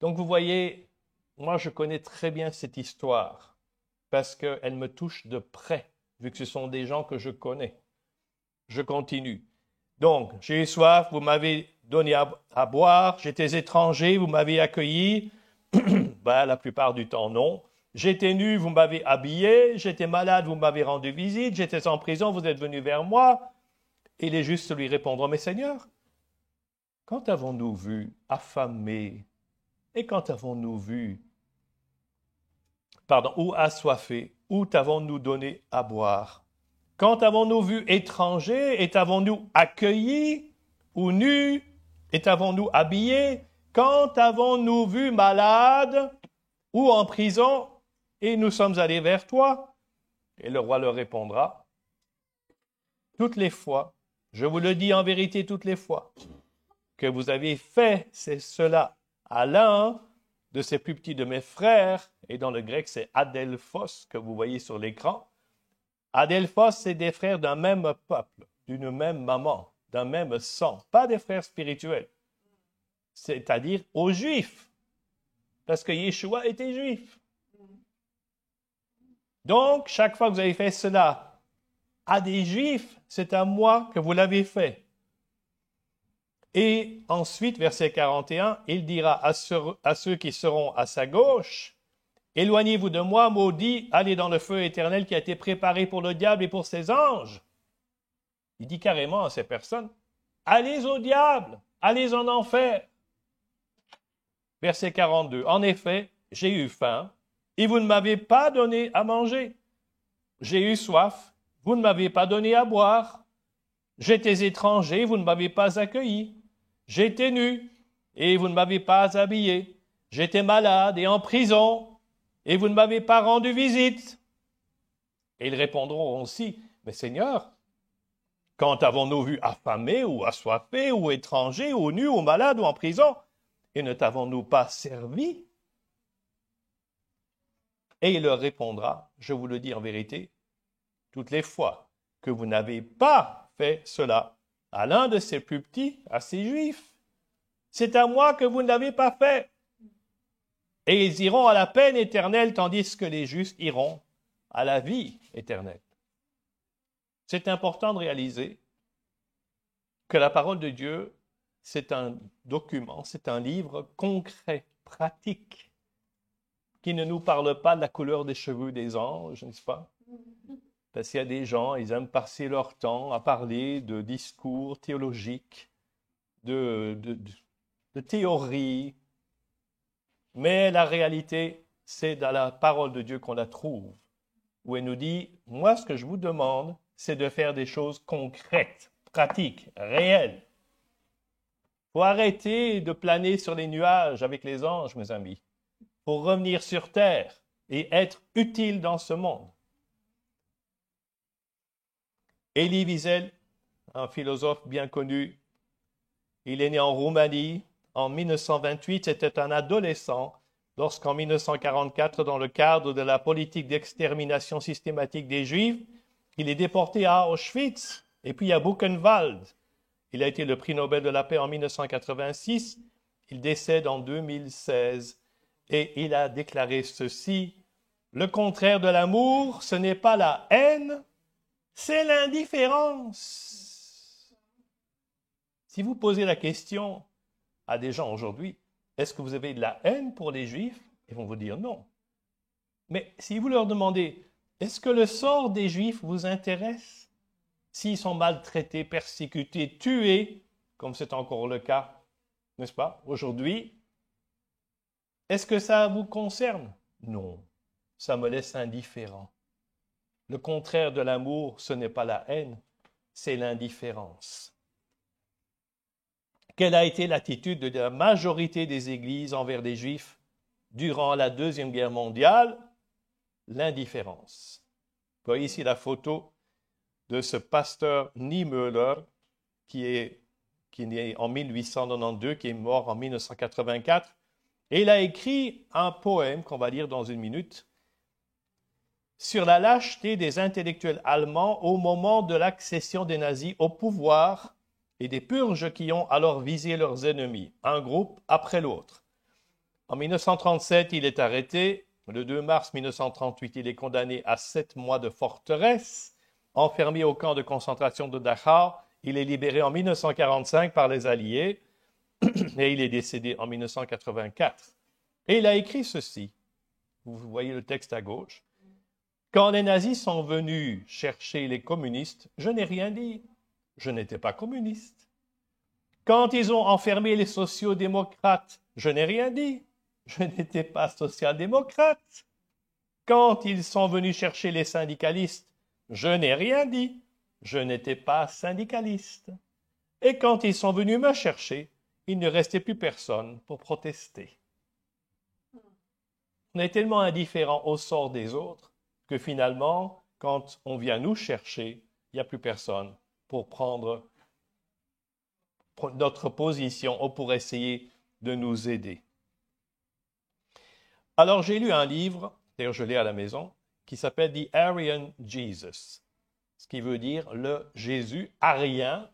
Donc vous voyez, moi je connais très bien cette histoire parce qu'elle me touche de près, vu que ce sont des gens que je connais. Je continue. Donc, j'ai eu soif, vous m'avez donné à boire, j'étais étranger, vous m'avez accueilli. La plupart du temps, non. J'étais nu, vous m'avez habillé, j'étais malade, vous m'avez rendu visite, j'étais en prison, vous êtes venu vers moi. Et les justes lui répondront, mais Seigneur, quand avons-nous vu affamé et quand avons-nous vu, ou assoiffé, où t'avons-nous donné à boire? Quand avons-nous vu étranger et t'avons-nous accueilli, ou nu et t'avons-nous habillé? Quand avons-nous vu malade ou en prison et nous sommes allés vers toi? Et le roi leur répondra, toutes les fois, je vous le dis en vérité toutes les fois, que vous avez fait cela à l'un de ces plus petits de mes frères, et dans le grec c'est adelphos que vous voyez sur l'écran. Adelphos, c'est des frères d'un même peuple, d'une même maman, d'un même sang, pas des frères spirituels, c'est-à-dire aux Juifs, parce que Yeshua était juif. Donc, chaque fois que vous avez fait cela à des Juifs, c'est à moi que vous l'avez fait. Et ensuite, verset 41, il dira à ceux qui seront à sa gauche, « Éloignez-vous de moi, maudits, allez dans le feu éternel qui a été préparé pour le diable et pour ses anges. » Il dit carrément à ces personnes, « Allez au diable, allez en enfer. » Verset 42, « En effet, j'ai eu faim, et vous ne m'avez pas donné à manger. J'ai eu soif, vous ne m'avez pas donné à boire. J'étais étranger, vous ne m'avez pas accueilli. J'étais nu, et vous ne m'avez pas habillé. J'étais malade et en prison, et vous ne m'avez pas rendu visite. » Et ils répondront aussi, « Mais Seigneur, quand avons-nous vu affamé ou assoiffé ou étranger ou nu ou malade ou en prison, et ne t'avons-nous pas servi? » Et il leur répondra, je vous le dis en vérité, toutes les fois que vous n'avez pas fait cela à l'un de ces plus petits, à ces Juifs, c'est à moi que vous ne l'avez pas fait. Et ils iront à la peine éternelle, tandis que les justes iront à la vie éternelle. C'est important de réaliser que la parole de Dieu, c'est un document, c'est un livre concret, pratique, qui ne nous parle pas de la couleur des cheveux des anges, n'est-ce pas? Parce qu'il y a des gens, ils aiment passer leur temps à parler de discours théologiques, de théories. Mais la réalité, c'est dans la parole de Dieu qu'on la trouve, où elle nous dit, moi, ce que je vous demande, c'est de faire des choses concrètes, pratiques, réelles. Il faut arrêter de planer sur les nuages avec les anges, mes amis, pour revenir sur terre et être utile dans ce monde. Elie Wiesel, un philosophe bien connu, il est né en Roumanie en 1928, c'était un adolescent lorsqu'en 1944, dans le cadre de la politique d'extermination systématique des Juifs, il est déporté à Auschwitz et puis à Buchenwald. Il a été le prix Nobel de la paix en 1986, il décède en 2016 et il a déclaré ceci, « Le contraire de l'amour, ce n'est pas la haine, c'est l'indifférence. » Si vous posez la question à des gens aujourd'hui, est-ce que vous avez de la haine pour les Juifs? Ils vont vous dire non. Mais si vous leur demandez, est-ce que le sort des Juifs vous intéresse? S'ils sont maltraités, persécutés, tués, comme c'est encore le cas, n'est-ce pas, aujourd'hui, est-ce que ça vous concerne? Non, ça me laisse indifférent. Le contraire de l'amour, ce n'est pas la haine, c'est l'indifférence. Quelle a été l'attitude de la majorité des églises envers les Juifs durant la Deuxième Guerre mondiale? L'indifférence. Vous voyez ici la photo de ce pasteur Niemöller qui est né en 1892, qui est mort en 1984. Et il a écrit un poème qu'on va lire dans une minute sur la lâcheté des intellectuels allemands au moment de l'accession des nazis au pouvoir et des purges qui ont alors visé leurs ennemis, un groupe après l'autre. En 1937, il est arrêté. Le 2 mars 1938, il est condamné à 7 mois de forteresse, enfermé au camp de concentration de Dachau. Il est libéré en 1945 par les Alliés et il est décédé en 1984. Et il a écrit ceci. Vous voyez le texte à gauche. Quand les nazis sont venus chercher les communistes, je n'ai rien dit. Je n'étais pas communiste. Quand ils ont enfermé les sociaux-démocrates, je n'ai rien dit. Je n'étais pas social-démocrate. Quand ils sont venus chercher les syndicalistes, je n'ai rien dit. Je n'étais pas syndicaliste. Et quand ils sont venus me chercher, il ne restait plus personne pour protester. On est tellement indifférent au sort des autres que finalement, quand on vient nous chercher, il n'y a plus personne pour prendre notre position ou pour essayer de nous aider. Alors j'ai lu un livre, d'ailleurs je l'ai à la maison, qui s'appelle The Aryan Jesus, ce qui veut dire le Jésus arien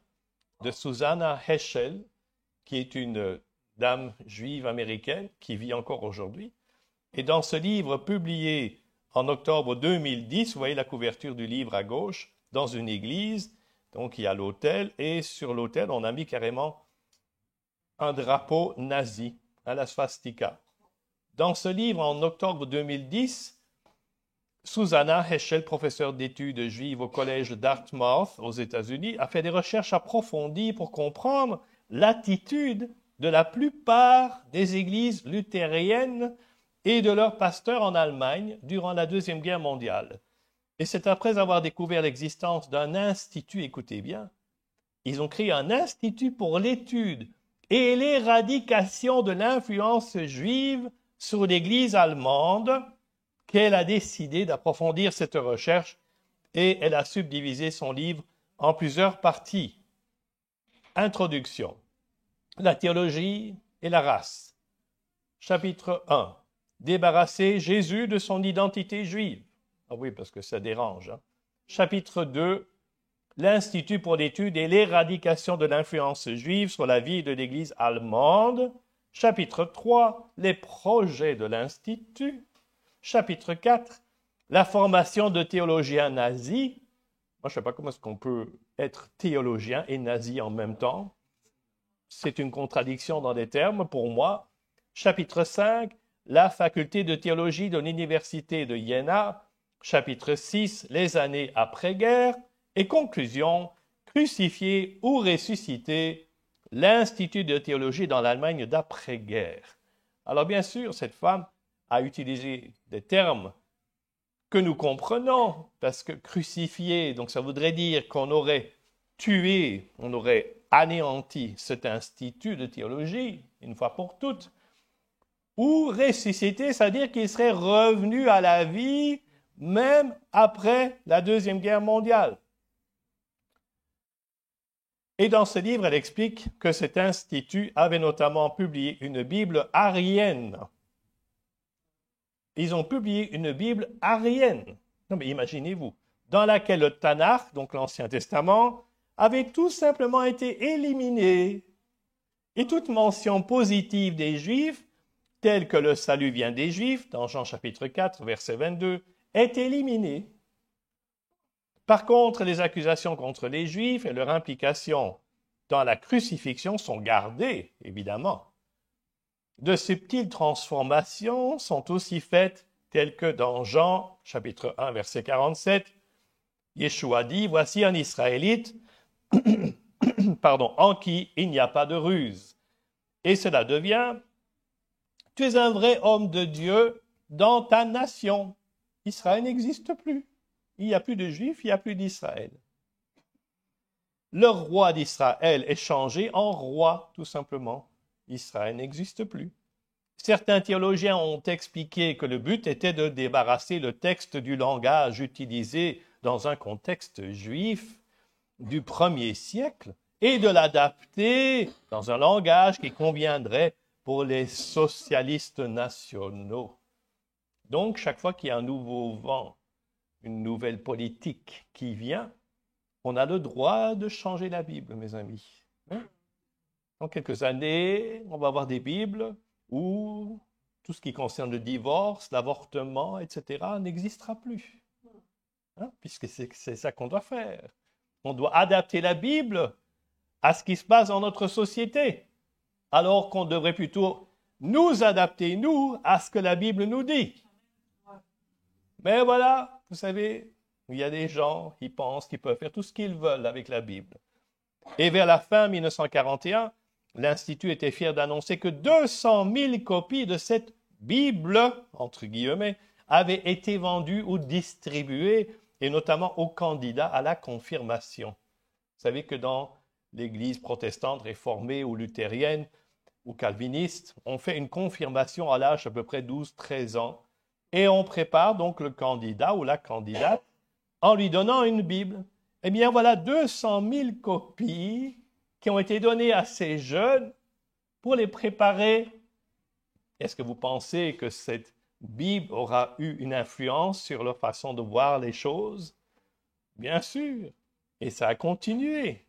de Susanna Heschel, qui est une dame juive américaine qui vit encore aujourd'hui. Et dans ce livre publié en octobre 2010, vous voyez la couverture du livre à gauche, dans une église, donc il y a l'autel, et sur l'autel, on a mis carrément un drapeau nazi, à la swastika. Dans ce livre, en octobre 2010, Susanna Heschel, professeure d'études juives au collège de Dartmouth aux États-Unis, a fait des recherches approfondies pour comprendre l'attitude de la plupart des églises luthériennes et de leurs pasteurs en Allemagne durant la Deuxième Guerre mondiale. Et c'est après avoir découvert l'existence d'un institut, écoutez bien, ils ont créé un institut pour l'étude et l'éradication de l'influence juive sur l'Église allemande, qu'elle a décidé d'approfondir cette recherche et elle a subdivisé son livre en plusieurs parties. Introduction. La théologie et la race. Chapitre 1. Débarrasser Jésus de son identité juive. Ah oui, parce que ça dérange. Chapitre 2. L'Institut pour l'étude et l'éradication de l'influence juive sur la vie de l'Église allemande. Chapitre 3. Les projets de l'Institut. Chapitre 4. La formation de théologiens nazis. Moi, je ne sais pas comment est-ce qu'on peut être théologien et nazi en même temps. C'est une contradiction dans les termes pour moi. Chapitre 5. La faculté de théologie de l'Université de Jena. chapitre 6, les années après-guerre, et conclusion, crucifié ou ressuscité, l'Institut de théologie dans l'Allemagne d'après-guerre. Alors bien sûr, cette femme a utilisé des termes que nous comprenons, parce que crucifié, donc ça voudrait dire qu'on aurait tué, on aurait anéanti cet institut de théologie, une fois pour toutes, ou ressuscité, c'est-à-dire qu'il serait revenu à la vie même après la Deuxième Guerre mondiale. Et dans ce livre, elle explique que cet institut avait notamment publié une Bible arienne. Ils ont publié une Bible arienne. Non mais imaginez-vous, dans laquelle le Tanakh, donc l'Ancien Testament, avait tout simplement été éliminé. Et toute mention positive des Juifs, telle que le salut vient des Juifs, dans Jean chapitre 4, verset 22, est éliminée. Par contre, les accusations contre les Juifs et leur implication dans la crucifixion sont gardées, évidemment. De subtiles transformations sont aussi faites, telles que dans Jean, chapitre 1, verset 47, Yeshua dit, « Voici un Israélite en qui il n'y a pas de ruse. » Et cela devient, « Tu es un vrai homme de Dieu dans ta nation. » Israël n'existe plus. Il n'y a plus de Juifs, il n'y a plus d'Israël. Le roi d'Israël est changé en roi, tout simplement. Israël n'existe plus. Certains théologiens ont expliqué que le but était de débarrasser le texte du langage utilisé dans un contexte juif du 1er siècle et de l'adapter dans un langage qui conviendrait pour les socialistes nationaux. Donc, chaque fois qu'il y a un nouveau vent, une nouvelle politique qui vient, on a le droit de changer la Bible, mes amis. Dans quelques années, on va avoir des Bibles où tout ce qui concerne le divorce, l'avortement, etc., n'existera plus. Puisque c'est ça qu'on doit faire. On doit adapter la Bible à ce qui se passe dans notre société, alors qu'on devrait plutôt nous adapter, nous, à ce que la Bible nous dit. Mais voilà, vous savez, il y a des gens qui pensent qu'ils peuvent faire tout ce qu'ils veulent avec la Bible. Et vers la fin 1941, l'Institut était fier d'annoncer que 200 000 copies de cette Bible, entre guillemets, avaient été vendues ou distribuées, et notamment aux candidats à la confirmation. Vous savez que dans l'Église protestante réformée ou luthérienne ou calviniste, on fait une confirmation à l'âge d'à peu près 12-13 ans, et on prépare donc le candidat ou la candidate en lui donnant une Bible. Eh bien, voilà 200 000 copies qui ont été données à ces jeunes pour les préparer. Est-ce que vous pensez que cette Bible aura eu une influence sur leur façon de voir les choses? Bien sûr. Et ça a continué.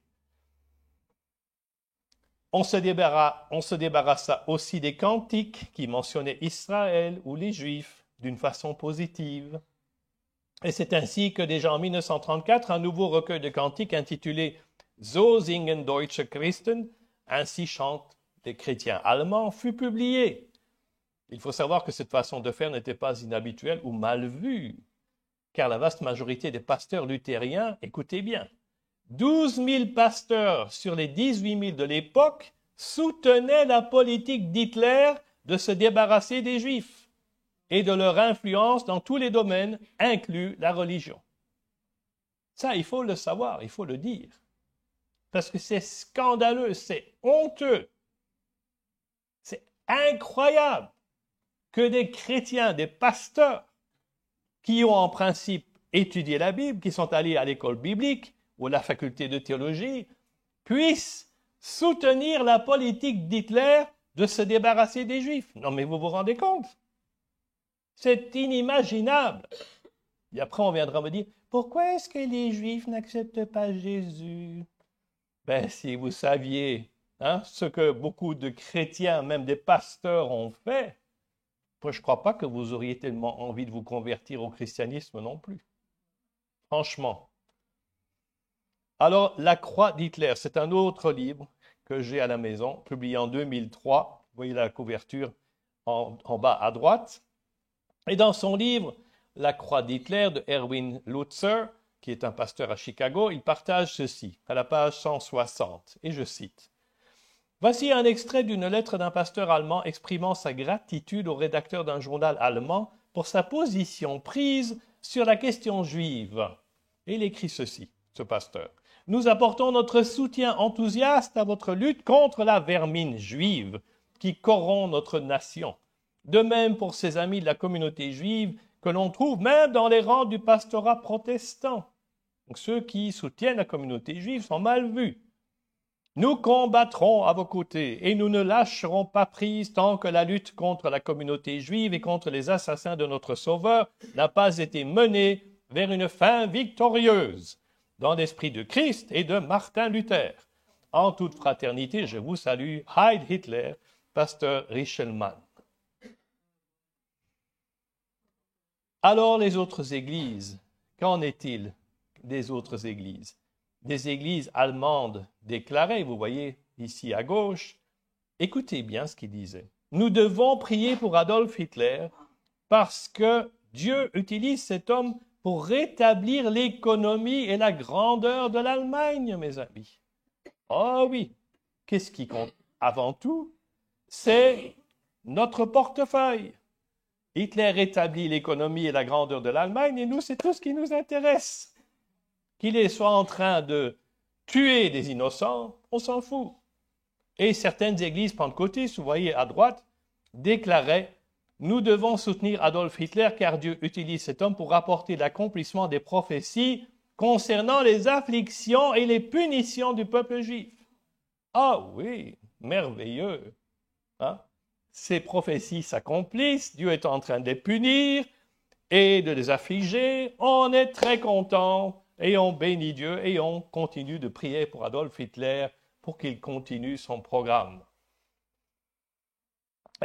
On se débarrassa aussi des cantiques qui mentionnaient Israël ou les Juifs d'une façon positive. Et c'est ainsi que déjà en 1934, un nouveau recueil de cantiques intitulé « So singen deutsche Christen », ainsi chantent les chrétiens allemands, fut publié. Il faut savoir que cette façon de faire n'était pas inhabituelle ou mal vue, car la vaste majorité des pasteurs luthériens, écoutez bien, 12 000 pasteurs sur les 18 000 de l'époque soutenaient la politique d'Hitler de se débarrasser des Juifs et de leur influence dans tous les domaines, inclus la religion. Ça, il faut le savoir, il faut le dire. Parce que c'est scandaleux, c'est honteux. C'est incroyable que des chrétiens, des pasteurs, qui ont en principe étudié la Bible, qui sont allés à l'école biblique ou à la faculté de théologie, puissent soutenir la politique d'Hitler de se débarrasser des Juifs. Non, mais vous vous rendez compte? C'est inimaginable. Et après, on viendra me dire, pourquoi est-ce que les Juifs n'acceptent pas Jésus? Ben, si vous saviez ce que beaucoup de chrétiens, même des pasteurs, ont fait, moi, je ne crois pas que vous auriez tellement envie de vous convertir au christianisme non plus. Franchement. Alors, La croix d'Hitler, c'est un autre livre que j'ai à la maison, publié en 2003. Vous voyez la couverture en bas à droite. Et dans son livre, La croix d'Hitler de Erwin Lutzer, qui est un pasteur à Chicago, il partage ceci à la page 160, et je cite. « Voici un extrait d'une lettre d'un pasteur allemand exprimant sa gratitude au rédacteur d'un journal allemand pour sa position prise sur la question juive. » Et il écrit ceci, ce pasteur. « Nous apportons notre soutien enthousiaste à votre lutte contre la vermine juive qui corrompt notre nation. De même pour ses amis de la communauté juive que l'on trouve même dans les rangs du pastorat protestant. Donc, ceux qui soutiennent la communauté juive sont mal vus. Nous combattrons à vos côtés et nous ne lâcherons pas prise tant que la lutte contre la communauté juive et contre les assassins de notre Sauveur n'a pas été menée vers une fin victorieuse, dans l'esprit de Christ et de Martin Luther. En toute fraternité, je vous salue, Heil Hitler, pasteur Richelman. » Alors les autres églises, qu'en est-il des autres églises? Des églises allemandes déclaraient, vous voyez ici à gauche, écoutez bien ce qu'ils disaient. Nous devons prier pour Adolf Hitler parce que Dieu utilise cet homme pour rétablir l'économie et la grandeur de l'Allemagne, mes amis. Oh oui, qu'est-ce qui compte? Avant tout, c'est notre portefeuille. Hitler rétablit l'économie et la grandeur de l'Allemagne et nous, c'est tout ce qui nous intéresse. Qu'il soit en train de tuer des innocents, on s'en fout. Et certaines églises pentecôtistes, vous voyez à droite, déclaraient « Nous devons soutenir Adolf Hitler car Dieu utilise cet homme pour apporter l'accomplissement des prophéties concernant les afflictions et les punitions du peuple juif. » Ah oui, merveilleux, hein? Ces prophéties s'accomplissent, Dieu est en train de les punir et de les affliger, on est très content et on bénit Dieu et on continue de prier pour Adolf Hitler pour qu'il continue son programme.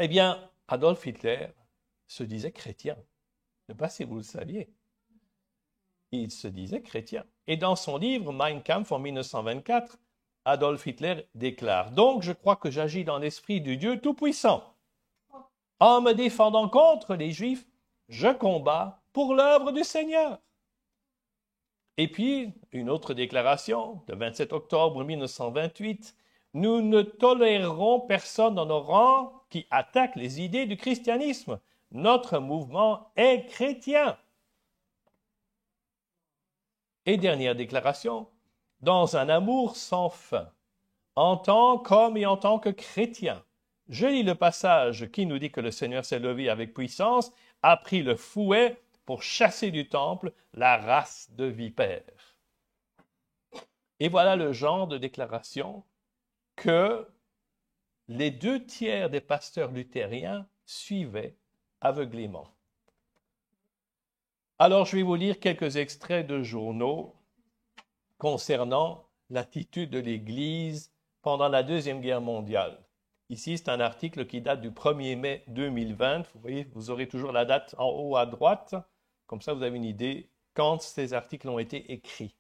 Eh bien, Adolf Hitler se disait chrétien. Je ne sais pas si vous le saviez. Il se disait chrétien. Et dans son livre Mein Kampf en 1924, Adolf Hitler déclare « Donc je crois que j'agis dans l'esprit du Dieu Tout-Puissant. En me défendant contre les Juifs, je combats pour l'œuvre du Seigneur. » Et puis, une autre déclaration, le 27 octobre 1928, « Nous ne tolérerons personne dans nos rangs qui attaque les idées du christianisme. Notre mouvement est chrétien. » Et dernière déclaration, « Dans un amour sans fin, en tant qu'homme et en tant que chrétien, je lis le passage qui nous dit que le Seigneur s'est levé avec puissance, a pris le fouet pour chasser du temple la race de vipères. » Et voilà le genre de déclaration que les 2/3 des pasteurs luthériens suivaient aveuglément. Alors, je vais vous lire quelques extraits de journaux concernant l'attitude de l'Église pendant la Deuxième Guerre mondiale. Ici, c'est un article qui date du 1er mai 2020. Vous voyez, vous aurez toujours la date en haut à droite. Comme ça, vous avez une idée quand ces articles ont été écrits.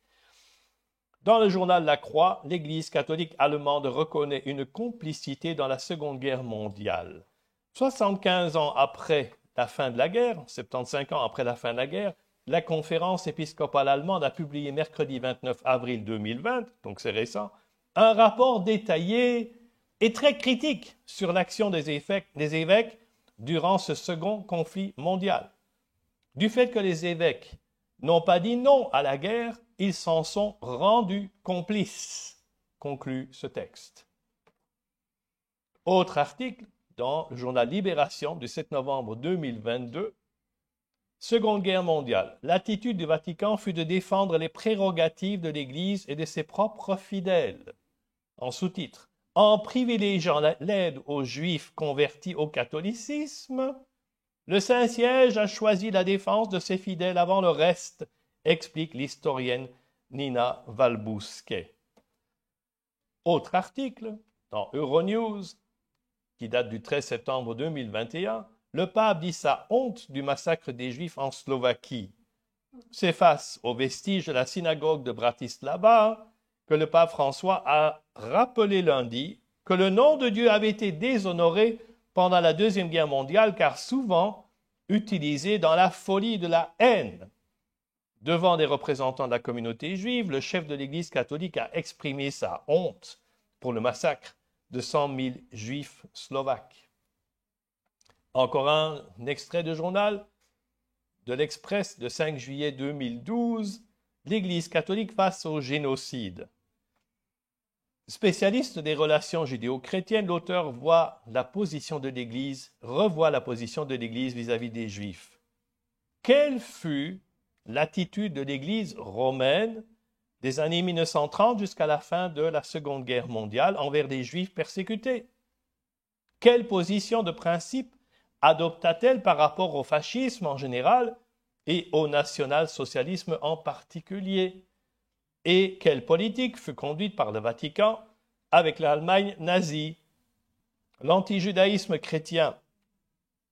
Dans le journal La Croix, l'Église catholique allemande reconnaît une complicité dans la Seconde Guerre mondiale. 75 ans après la fin de la guerre, 75 ans après la fin de la guerre, la conférence épiscopale allemande a publié mercredi 29 avril 2020, donc c'est récent, un rapport détaillé et très critique sur l'action des évêques durant ce second conflit mondial. Du fait que les évêques n'ont pas dit non à la guerre, ils s'en sont rendus complices, conclut ce texte. Autre article dans le journal Libération du 7 novembre 2022, Seconde Guerre mondiale. L'attitude du Vatican fut de défendre les prérogatives de l'Église et de ses propres fidèles. En sous-titre, en privilégiant l'aide aux Juifs convertis au catholicisme, le Saint-Siège a choisi la défense de ses fidèles avant le reste, explique l'historienne Nina Walbuske. Autre article, dans Euronews, qui date du 13 septembre 2021, le pape dit sa honte du massacre des Juifs en Slovaquie. C'est face aux vestiges de la synagogue de Bratislava que le pape François a rappelé lundi que le nom de Dieu avait été déshonoré pendant la Deuxième Guerre mondiale car souvent utilisé dans la folie de la haine. Devant des représentants de la communauté juive, le chef de l'Église catholique a exprimé sa honte pour le massacre de 100 000 juifs slovaques. Encore un extrait de journal de l'Express de 5 juillet 2012, l'Église catholique face au génocide. Spécialiste des relations judéo-chrétiennes, l'auteur revoit la position de l'Église vis-à-vis des Juifs. Quelle fut l'attitude de l'Église romaine des années 1930 jusqu'à la fin de la Seconde Guerre mondiale envers des Juifs persécutés? Quelle position de principe adopta-t-elle par rapport au fascisme en général et au national-socialisme en particulier? Et quelle politique fut conduite par le Vatican avec l'Allemagne nazie? L'antijudaïsme chrétien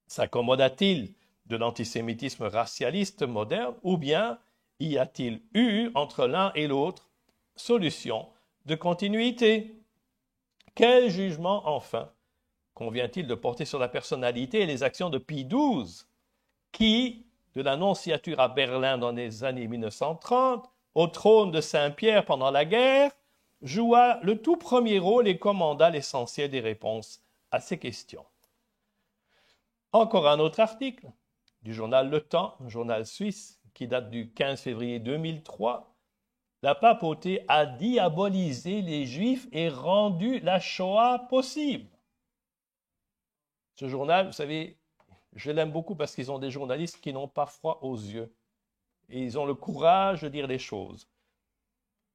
s'accommoda-t-il de l'antisémitisme racialiste moderne ou bien y a-t-il eu entre l'un et l'autre solution de continuité? Quel jugement enfin convient-il de porter sur la personnalité et les actions de Pie XII qui, de l'Annonciature à Berlin dans les années 1930, au trône de Saint-Pierre pendant la guerre, joua le tout premier rôle et commanda l'essentiel des réponses à ces questions. Encore un autre article du journal Le Temps, un journal suisse qui date du 15 février 2003. La papauté a diabolisé les Juifs et rendu la Shoah possible. Ce journal, vous savez, je l'aime beaucoup parce qu'ils ont des journalistes qui n'ont pas froid aux yeux. Et ils ont le courage de dire les choses.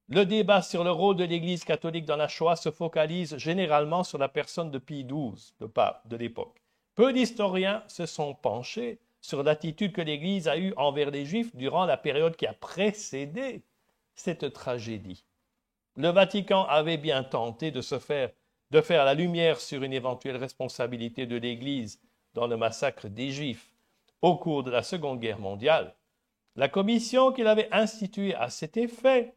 Le débat sur le rôle de l'Église catholique dans la Shoah se focalise généralement sur la personne de Pie XII, le pape de l'époque. Peu d'historiens se sont penchés sur l'attitude que l'Église a eue envers les Juifs durant la période qui a précédé cette tragédie. Le Vatican avait bien tenté de faire la lumière sur une éventuelle responsabilité de l'Église dans le massacre des Juifs au cours de la Seconde Guerre mondiale. La commission qu'il avait instituée à cet effet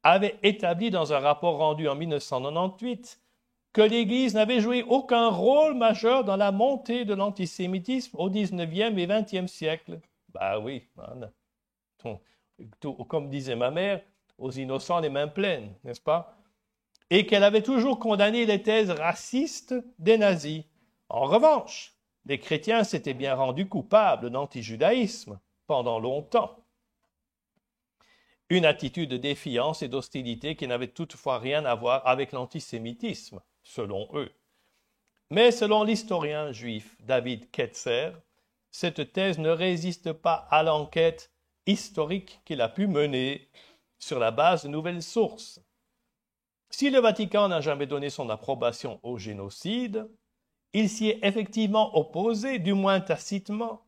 avait établi dans un rapport rendu en 1998 que l'Église n'avait joué aucun rôle majeur dans la montée de l'antisémitisme au XIXe et XXe siècle. Ben oui, comme disait ma mère, aux innocents les mains pleines, n'est-ce pas? Et qu'elle avait toujours condamné les thèses racistes des nazis. En revanche, les chrétiens s'étaient bien rendus coupables d'antijudaïsme pendant longtemps. Une attitude de défiance et d'hostilité qui n'avait toutefois rien à voir avec l'antisémitisme, selon eux. Mais selon l'historien juif David Ketzer, cette thèse ne résiste pas à l'enquête historique qu'il a pu mener sur la base de nouvelles sources. Si le Vatican n'a jamais donné son approbation au génocide, il s'y est effectivement opposé, du moins tacitement.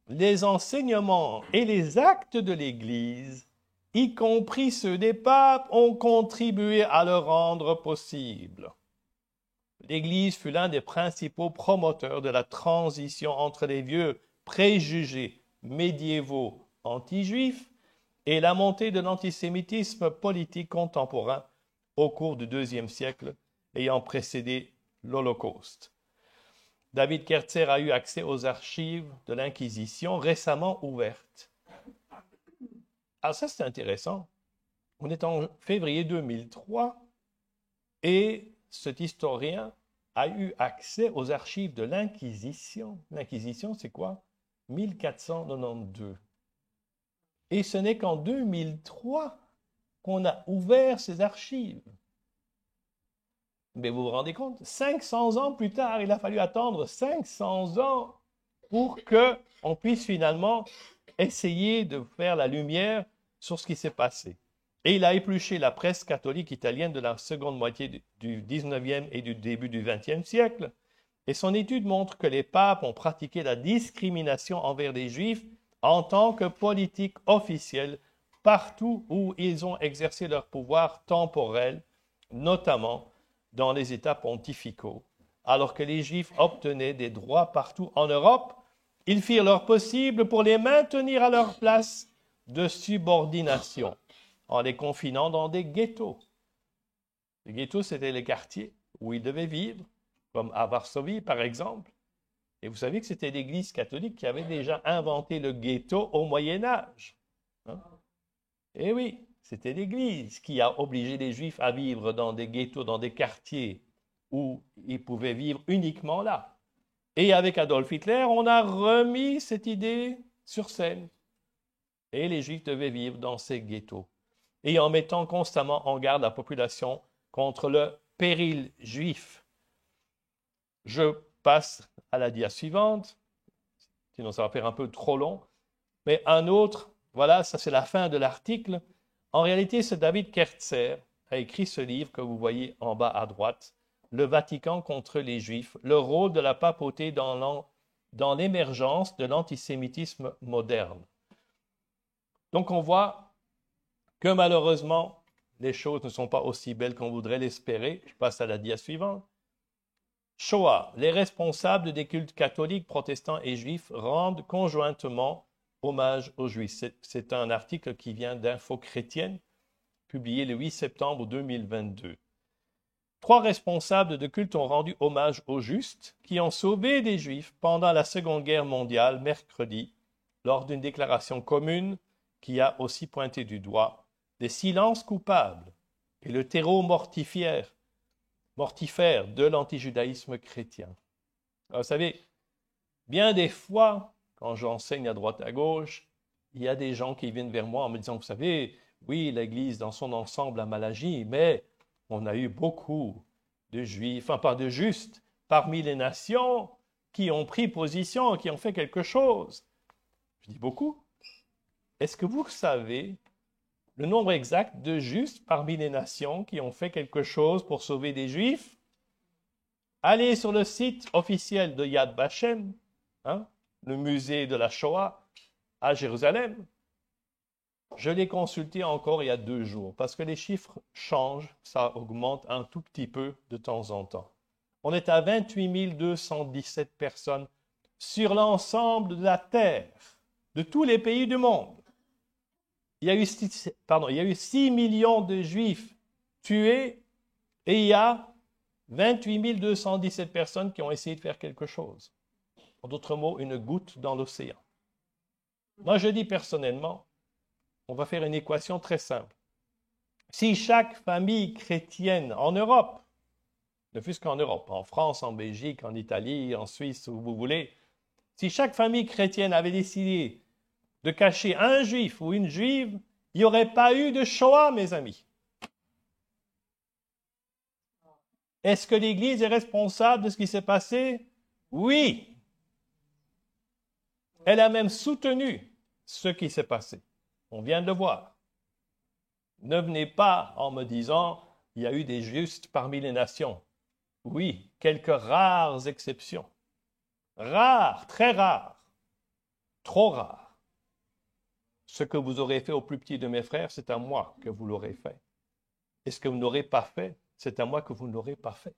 Les enseignements et les actes de l'Église, y compris ceux des papes, ont contribué à le rendre possible. L'Église fut l'un des principaux promoteurs de la transition entre les vieux préjugés médiévaux anti-juifs et la montée de l'antisémitisme politique contemporain au cours du IIe siècle ayant précédé l'Holocauste. David Ketzer a eu accès aux archives de l'Inquisition récemment ouvertes. Alors ça, c'est intéressant. On est en février 2003 et cet historien a eu accès aux archives de l'Inquisition. L'Inquisition, c'est quoi? 1492. Et ce n'est qu'en 2003 qu'on a ouvert ces archives. Mais vous vous rendez compte, 500 ans plus tard, il a fallu attendre 500 ans pour qu'on puisse finalement essayer de faire la lumière sur ce qui s'est passé. Et il a épluché la presse catholique italienne de la seconde moitié du 19e et du début du 20e siècle. Et son étude montre que les papes ont pratiqué la discrimination envers les Juifs en tant que politique officielle partout où ils ont exercé leur pouvoir temporel, notamment dans les États pontificaux. Alors que les Juifs obtenaient des droits partout en Europe, ils firent leur possible pour les maintenir à leur place de subordination, en les confinant dans des ghettos. Les ghettos, c'était les quartiers où ils devaient vivre, comme à Varsovie, par exemple. Et vous savez que c'était l'Église catholique qui avait déjà inventé le ghetto au Moyen Âge. Hein? Et oui, c'était l'Église qui a obligé les Juifs à vivre dans des ghettos, dans des quartiers où ils pouvaient vivre uniquement là. Et avec Adolf Hitler, on a remis cette idée sur scène. Et les Juifs devaient vivre dans ces ghettos. Et en mettant constamment en garde la population contre le péril juif. Je passe à la dia suivante, sinon ça va faire un peu trop long. Mais un autre, voilà, ça c'est la fin de l'article. En réalité, c'est David Kertzer a écrit ce livre que vous voyez en bas à droite, Le Vatican contre les Juifs, le rôle de la papauté dans l'émergence de l'antisémitisme moderne. Donc on voit que malheureusement, les choses ne sont pas aussi belles qu'on voudrait l'espérer. Je passe à la dia suivante. Shoah. Les responsables des cultes catholiques, protestants et juifs rendent conjointement hommage aux Juifs. C'est un article qui vient d'Info Chrétienne, publié le 8 septembre 2022. 3 responsables de culte ont rendu hommage aux justes qui ont sauvé des Juifs pendant la Seconde Guerre mondiale, mercredi, lors d'une déclaration commune qui a aussi pointé du doigt des silences coupables et le terreau mortifère de l'antijudaïsme chrétien. Alors, vous savez, bien des fois, quand j'enseigne à droite à gauche, il y a des gens qui viennent vers moi en me disant, vous savez, oui, l'Église dans son ensemble a mal agi, mais on a eu beaucoup de juifs, enfin pas de justes, parmi les nations qui ont pris position, qui ont fait quelque chose. Je dis beaucoup. Est-ce que vous savez le nombre exact de justes parmi les nations qui ont fait quelque chose pour sauver des Juifs? Allez sur le site officiel de Yad Vashem, le musée de la Shoah à Jérusalem. Je l'ai consulté encore il y a 2 jours parce que les chiffres changent, ça augmente un tout petit peu de temps en temps. On est à 28 217 personnes sur l'ensemble de la terre, de tous les pays du monde. Il y a eu 6 millions de Juifs tués et il y a 28 217 personnes qui ont essayé de faire quelque chose. En d'autres mots, une goutte dans l'océan. Moi, je dis personnellement, on va faire une équation très simple. Si chaque famille chrétienne en Europe, ne fût-ce qu'en Europe, en France, en Belgique, en Italie, en Suisse, où vous voulez, si chaque famille chrétienne avait décidé de cacher un juif ou une juive, il n'y aurait pas eu de Shoah, mes amis. Est-ce que l'Église est responsable de ce qui s'est passé? Oui. Elle a même soutenu ce qui s'est passé. On vient de le voir. Ne venez pas en me disant, il y a eu des justes parmi les nations. Oui, quelques rares exceptions. Rares, très rares, trop rares. Ce que vous aurez fait au plus petit de mes frères, c'est à moi que vous l'aurez fait. Et ce que vous n'aurez pas fait, c'est à moi que vous ne l'aurez pas fait.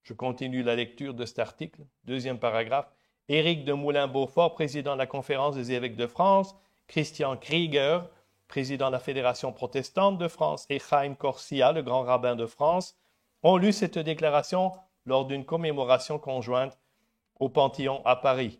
Je continue la lecture de cet article, 2e paragraphe. Éric de Moulin-Beaufort, président de la Conférence des évêques de France, Christian Krieger, président de la Fédération protestante de France, et Chaim Corsia, le grand rabbin de France, ont lu cette déclaration lors d'une commémoration conjointe au Panthéon à Paris.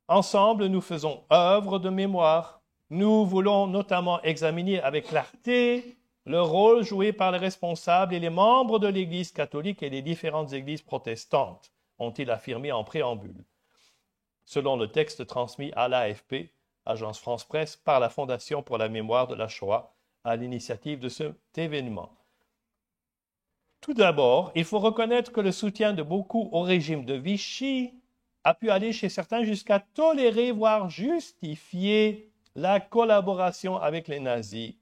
Ensemble, nous faisons œuvre de mémoire. Nous voulons notamment examiner avec clarté le rôle joué par les responsables et les membres de l'Église catholique et les différentes églises protestantes, ont-ils affirmé en préambule, selon le texte transmis à l'AFP, Agence France Presse, par la Fondation pour la mémoire de la Shoah, à l'initiative de cet événement. Tout d'abord, il faut reconnaître que le soutien de beaucoup au régime de Vichy a pu aller chez certains jusqu'à tolérer, voire justifier la collaboration avec les nazis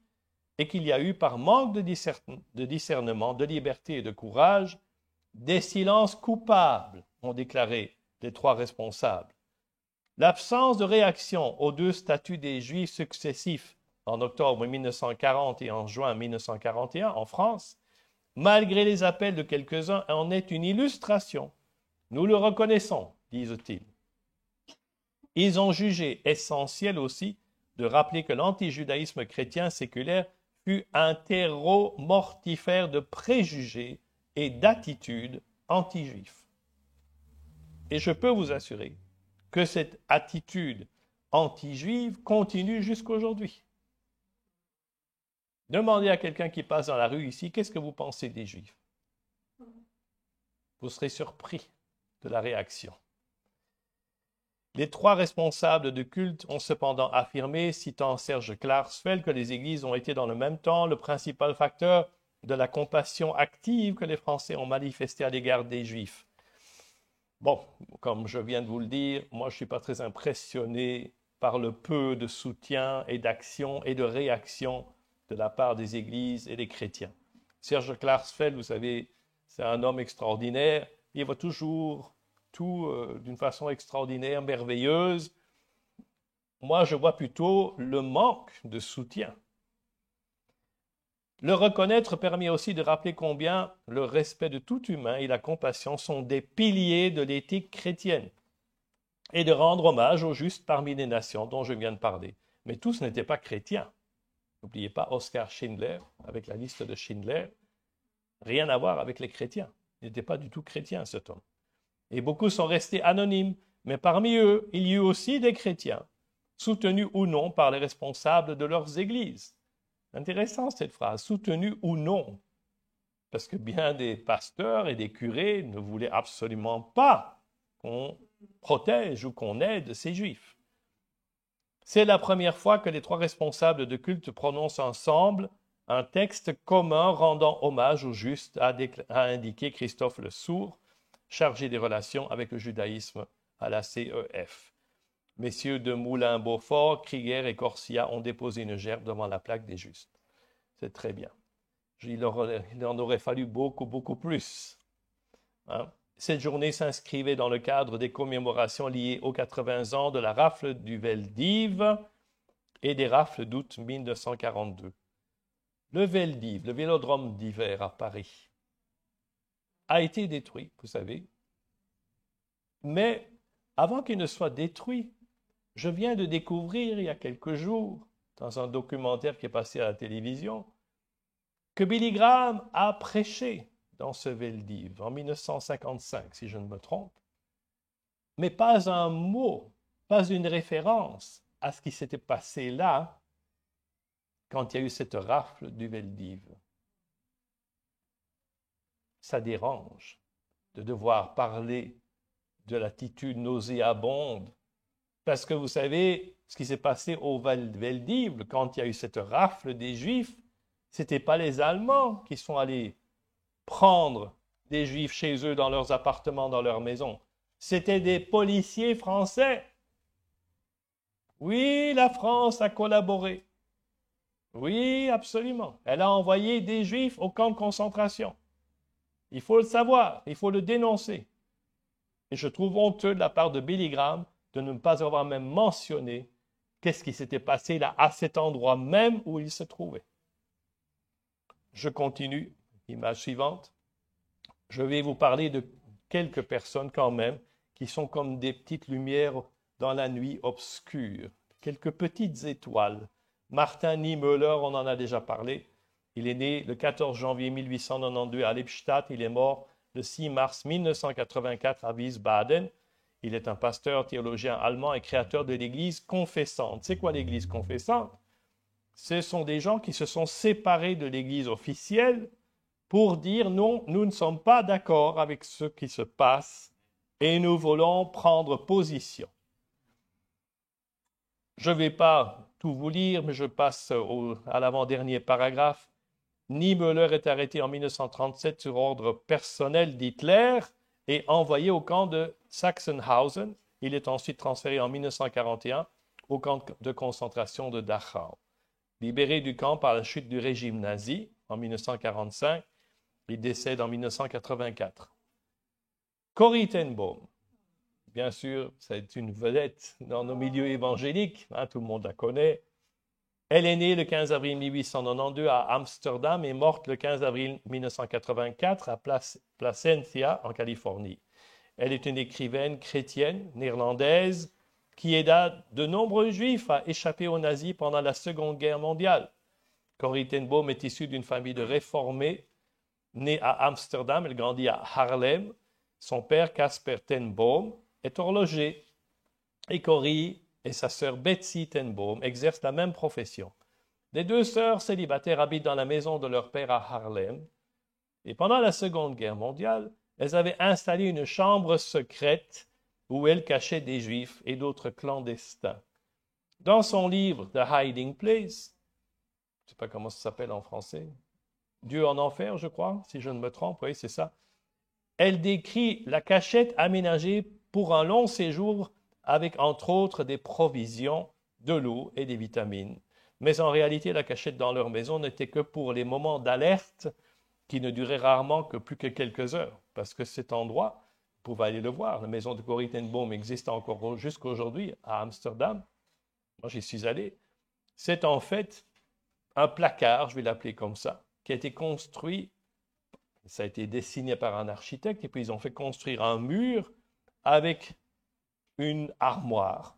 et qu'il y a eu, par manque de discernement, de liberté et de courage, des silences coupables, ont déclaré les 3 responsables. L'absence de réaction aux 2 statuts des Juifs successifs en octobre 1940 et en juin 1941 en France, malgré les appels de quelques-uns, en est une illustration. Nous le reconnaissons, disent-ils. Ils ont jugé essentiel aussi de rappeler que l'antijudaïsme chrétien séculaire fut un terreau mortifère de préjugés et d'attitudes anti-juifs. Et je peux vous assurer que cette attitude anti-juive continue jusqu'aujourd'hui. Demandez à quelqu'un qui passe dans la rue ici, qu'est-ce que vous pensez des Juifs? Vous serez surpris de la réaction. Les trois responsables de culte ont cependant affirmé, citant Serge Klarsfeld, que les églises ont été dans le même temps le principal facteur de la compassion active que les Français ont manifestée à l'égard des Juifs. Bon, comme je viens de vous le dire, moi je ne suis pas très impressionné par le peu de soutien et d'action et de réaction de la part des églises et des chrétiens. Serge Klarsfeld, vous savez, c'est un homme extraordinaire, il voit toujours tout d'une façon extraordinaire, merveilleuse. Moi, je vois plutôt le manque de soutien. Le reconnaître permet aussi de rappeler combien le respect de tout humain et la compassion sont des piliers de l'éthique chrétienne et de rendre hommage aux justes parmi les nations dont je viens de parler. Mais tous n'étaient pas chrétiens. N'oubliez pas Oskar Schindler, avec la liste de Schindler, rien à voir avec les chrétiens. Il n'était pas du tout chrétien, cet homme. Et beaucoup sont restés anonymes, mais parmi eux, il y eut aussi des chrétiens, soutenus ou non par les responsables de leurs églises. Intéressant cette phrase, soutenus ou non, parce que bien des pasteurs et des curés ne voulaient absolument pas qu'on protège ou qu'on aide ces Juifs. C'est la première fois que les trois responsables de culte prononcent ensemble un texte commun rendant hommage au juste, a indiqué Christophe Le Sourd, chargé des relations avec le judaïsme à la CEF. Messieurs de Moulin-Beaufort, Krieger et Corsia ont déposé une gerbe devant la plaque des justes. C'est très bien. Il en aurait fallu beaucoup plus. Hein? Cette journée s'inscrivait dans le cadre des commémorations liées aux 80 ans de la rafle du Veldiv et des rafles d'août 1942. Le Veldiv, le vélodrome d'hiver à Paris, a été détruit, vous savez. Mais avant qu'il ne soit détruit, je viens de découvrir il y a quelques jours, dans un documentaire qui est passé à la télévision, que Billy Graham a prêché dans ce Veldiv en 1955, si je ne me trompe, mais pas un mot, pas une référence à ce qui s'était passé là quand il y a eu cette rafle du Veldiv. Ça dérange de devoir parler de l'attitude nauséabonde, parce que vous savez, ce qui s'est passé au Veldiv, quand il y a eu cette rafle des Juifs, ce n'étaient pas les Allemands qui sont allés prendre des Juifs chez eux, dans leurs appartements, dans leurs maisons. C'était des policiers français. Oui, la France a collaboré. Oui, absolument. Elle a envoyé des Juifs au camp de concentration. Il faut le savoir, il faut le dénoncer. Et je trouve honteux de la part de Billy Graham de ne pas avoir même mentionné qu'est-ce qui s'était passé là, à cet endroit même où il se trouvait. Je continue, image suivante. Je vais vous parler de quelques personnes quand même qui sont comme des petites lumières dans la nuit obscure, quelques petites étoiles. Martin Niemöller, on en a déjà parlé. Il est né le 14 janvier 1892 à Lippstadt. Il est mort le 6 mars 1984 à Wiesbaden. Il est un pasteur, théologien allemand et créateur de l'Église confessante. C'est quoi l'Église confessante? Ce sont des gens qui se sont séparés de l'Église officielle pour dire non, nous ne sommes pas d'accord avec ce qui se passe et nous voulons prendre position. Je ne vais pas tout vous lire, mais je passe à l'avant-dernier paragraphe. Niemöller est arrêté en 1937 sur ordre personnel d'Hitler et envoyé au camp de Sachsenhausen. Il est ensuite transféré en 1941 au camp de concentration de Dachau. Libéré du camp par la chute du régime nazi en 1945, il décède en 1984. Corrie ten Boom, bien sûr, c'est une vedette dans nos milieux évangéliques, hein, tout le monde la connaît. Elle est née le 15 avril 1892 à Amsterdam et morte le 15 avril 1984 à Placentia, en Californie. Elle est une écrivaine chrétienne néerlandaise qui aida de nombreux Juifs à échapper aux nazis pendant la Seconde Guerre mondiale. Corrie ten Boom est issue d'une famille de réformés. Née à Amsterdam, elle grandit à Haarlem. Son père, Casper ten Boom, est horloger et Corrie et sa sœur Betsy ten Boom exercent la même profession. Les deux sœurs célibataires habitent dans la maison de leur père à Harlem et pendant la Seconde Guerre mondiale, elles avaient installé une chambre secrète où elles cachaient des Juifs et d'autres clandestins. Dans son livre The Hiding Place, je ne sais pas comment ça s'appelle en français, Dieu en enfer, je crois, si je ne me trompe, oui, c'est ça. Elle décrit la cachette aménagée pour un long séjour avec, entre autres, des provisions, de l'eau et des vitamines. Mais en réalité, la cachette dans leur maison n'était que pour les moments d'alerte qui ne duraient rarement que plus que quelques heures. Parce que cet endroit, vous pouvez aller le voir, la maison de Corrie ten Boom existe encore jusqu'à aujourd'hui à Amsterdam. Moi, j'y suis allé. C'est en fait un placard, je vais l'appeler comme ça, qui a été construit, ça a été dessiné par un architecte, et puis ils ont fait construire un mur avec une armoire,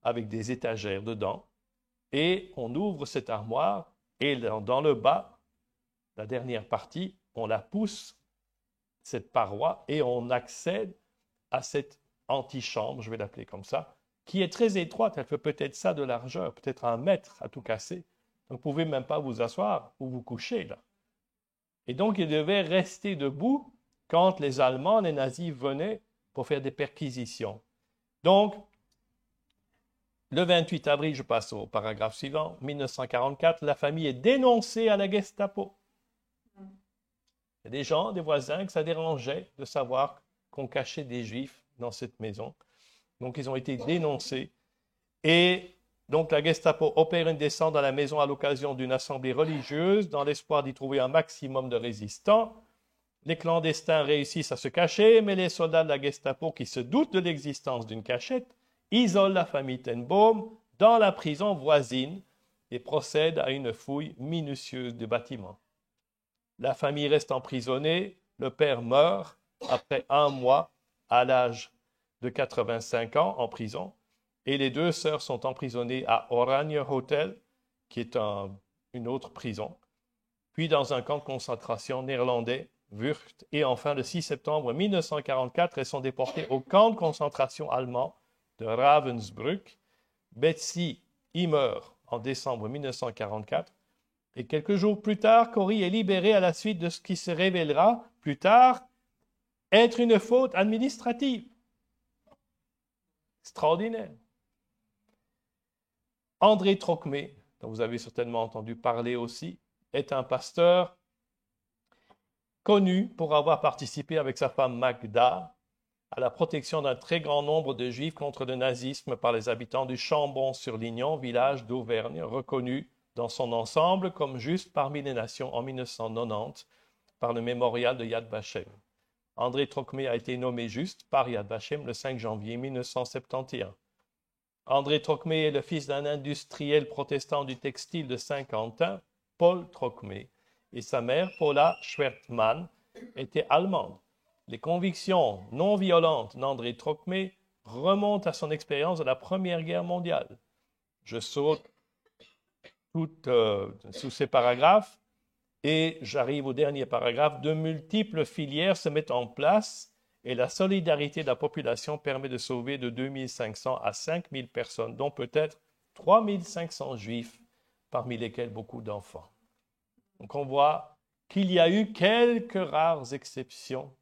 avec des étagères dedans, et on ouvre cette armoire, et dans le bas, la dernière partie, on la pousse, cette paroi, et on accède à cette antichambre, je vais l'appeler comme ça, qui est très étroite, elle fait peut-être ça de largeur, peut-être 1 mètre à tout casser. Donc, vous ne pouvez même pas vous asseoir ou vous coucher là. Et donc, ils devaient rester debout quand les Allemands, les nazis venaient pour faire des perquisitions. Donc, le 28 avril, je passe au paragraphe suivant, 1944, la famille est dénoncée à la Gestapo. Il y a des gens, des voisins, que ça dérangeait de savoir qu'on cachait des Juifs dans cette maison. Donc, ils ont été dénoncés. Et donc, la Gestapo opère une descente dans la maison à l'occasion d'une assemblée religieuse dans l'espoir d'y trouver un maximum de résistants. Les clandestins réussissent à se cacher, mais les soldats de la Gestapo, qui se doutent de l'existence d'une cachette, isolent la famille ten Boom dans la prison voisine et procèdent à une fouille minutieuse du bâtiment. La famille reste emprisonnée, le père meurt après 1 mois à l'âge de 85 ans en prison. Et les 2 sœurs sont emprisonnées à Oranje Hotel, qui est une autre prison, puis dans un camp de concentration néerlandais, Vught, et enfin le 6 septembre 1944, elles sont déportées au camp de concentration allemand de Ravensbrück. Betsy y meurt en décembre 1944, et quelques jours plus tard, Corrie est libérée à la suite de ce qui se révélera plus tard être une faute administrative. Extraordinaire. André Trocmé, dont vous avez certainement entendu parler aussi, est un pasteur connu pour avoir participé avec sa femme Magda à la protection d'un très grand nombre de Juifs contre le nazisme par les habitants du Chambon-sur-Lignon, village d'Auvergne, reconnu dans son ensemble comme juste parmi les nations en 1990 par le mémorial de Yad Vashem. André Trocmé a été nommé juste par Yad Vashem le 5 janvier 1971. André Trocmé est le fils d'un industriel protestant du textile de Saint-Quentin, Paul Trocmé, et sa mère, Paula Schwertmann, était allemande. Les convictions non violentes d'André Trocmé remontent à son expérience de la Première Guerre mondiale. Je saute sous ces paragraphes et j'arrive au dernier paragraphe. De multiples filières se mettent en place et la solidarité de la population permet de sauver de 2500 à 5000 personnes, dont peut-être 3500 juifs, parmi lesquels beaucoup d'enfants. Donc on voit qu'il y a eu quelques rares exceptions,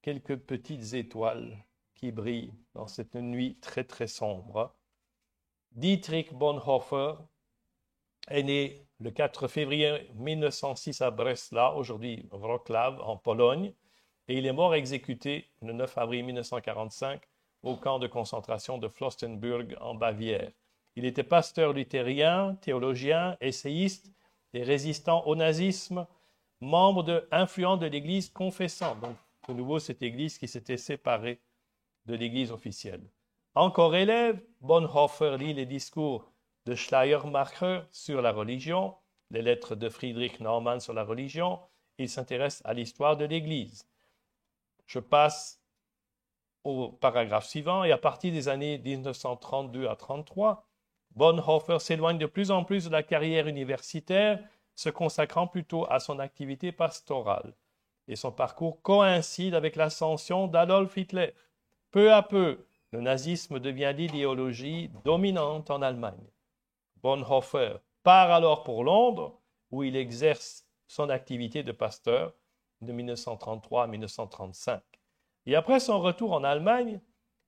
quelques petites étoiles qui brillent dans cette nuit très très sombre. Dietrich Bonhoeffer est né le 4 février 1906 à Breslau, aujourd'hui Wrocław en Pologne, et il est mort exécuté le 9 avril 1945 au camp de concentration de Flossenbürg en Bavière. Il était pasteur luthérien, théologien, essayiste et résistant au nazisme, membre influent de l'Église confessante. Donc, de nouveau, cette Église qui s'était séparée de l'Église officielle. Encore élève, Bonhoeffer lit les discours de Schleiermacher sur la religion, les lettres de Friedrich Naumann sur la religion. Il s'intéresse à l'histoire de l'Église. Je passe au paragraphe suivant, et à partir des années 1932 à 1933, Bonhoeffer s'éloigne de plus en plus de la carrière universitaire, se consacrant plutôt à son activité pastorale. Et son parcours coïncide avec l'ascension d'Adolf Hitler. Peu à peu, le nazisme devient l'idéologie dominante en Allemagne. Bonhoeffer part alors pour Londres, où il exerce son activité de pasteur de 1933 à 1935. Et après son retour en Allemagne,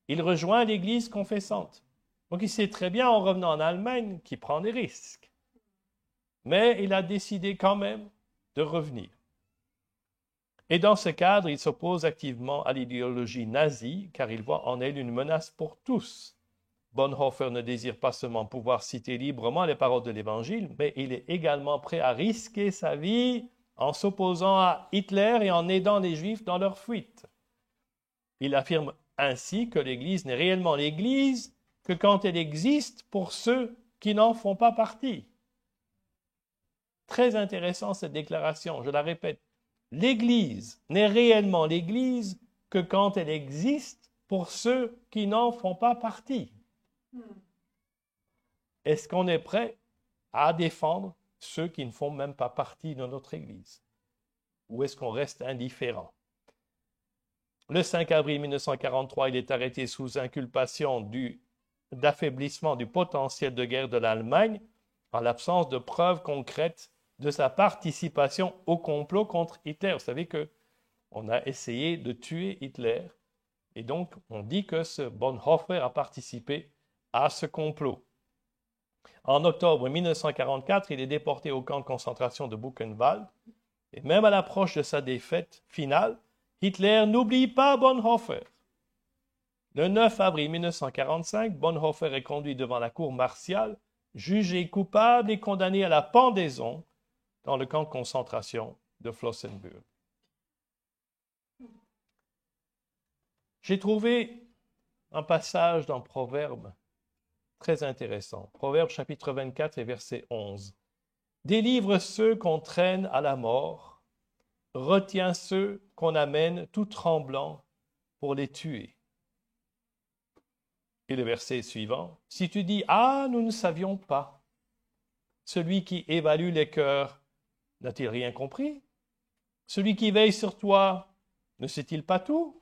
il rejoint l'Église confessante. Donc il sait très bien, en revenant en Allemagne, qu'il prend des risques. Mais il a décidé quand même de revenir. Et dans ce cadre, il s'oppose activement à l'idéologie nazie, car il voit en elle une menace pour tous. Bonhoeffer ne désire pas seulement pouvoir citer librement les paroles de l'Évangile, mais il est également prêt à risquer sa vie en s'opposant à Hitler et en aidant les Juifs dans leur fuite. Il affirme ainsi que l'Église n'est réellement l'Église que quand elle existe pour ceux qui n'en font pas partie. Très intéressant cette déclaration, je la répète. L'Église n'est réellement l'Église que quand elle existe pour ceux qui n'en font pas partie. Est-ce qu'on est prêt à défendre ceux qui ne font même pas partie de notre Église? Ou est-ce qu'on reste indifférent? Le 5 avril 1943, il est arrêté sous inculpation d'affaiblissement du potentiel de guerre de l'Allemagne en l'absence de preuves concrètes de sa participation au complot contre Hitler. Vous savez qu'on a essayé de tuer Hitler et donc on dit que ce Bonhoeffer a participé à ce complot. En octobre 1944, il est déporté au camp de concentration de Buchenwald et même à l'approche de sa défaite finale, Hitler n'oublie pas Bonhoeffer. Le 9 avril 1945, Bonhoeffer est conduit devant la cour martiale, jugé coupable et condamné à la pendaison dans le camp de concentration de Flossenbürg. J'ai trouvé un passage dans Proverbes très intéressant. Proverbes chapitre 24 et verset 11. « Délivre ceux qu'on traîne à la mort, retiens ceux qu'on amène tout tremblants pour les tuer. » Et le verset suivant. « Si tu dis, ah, nous ne savions pas, celui qui évalue les cœurs n'a-t-il rien compris? Celui qui veille sur toi, ne sait-il pas tout?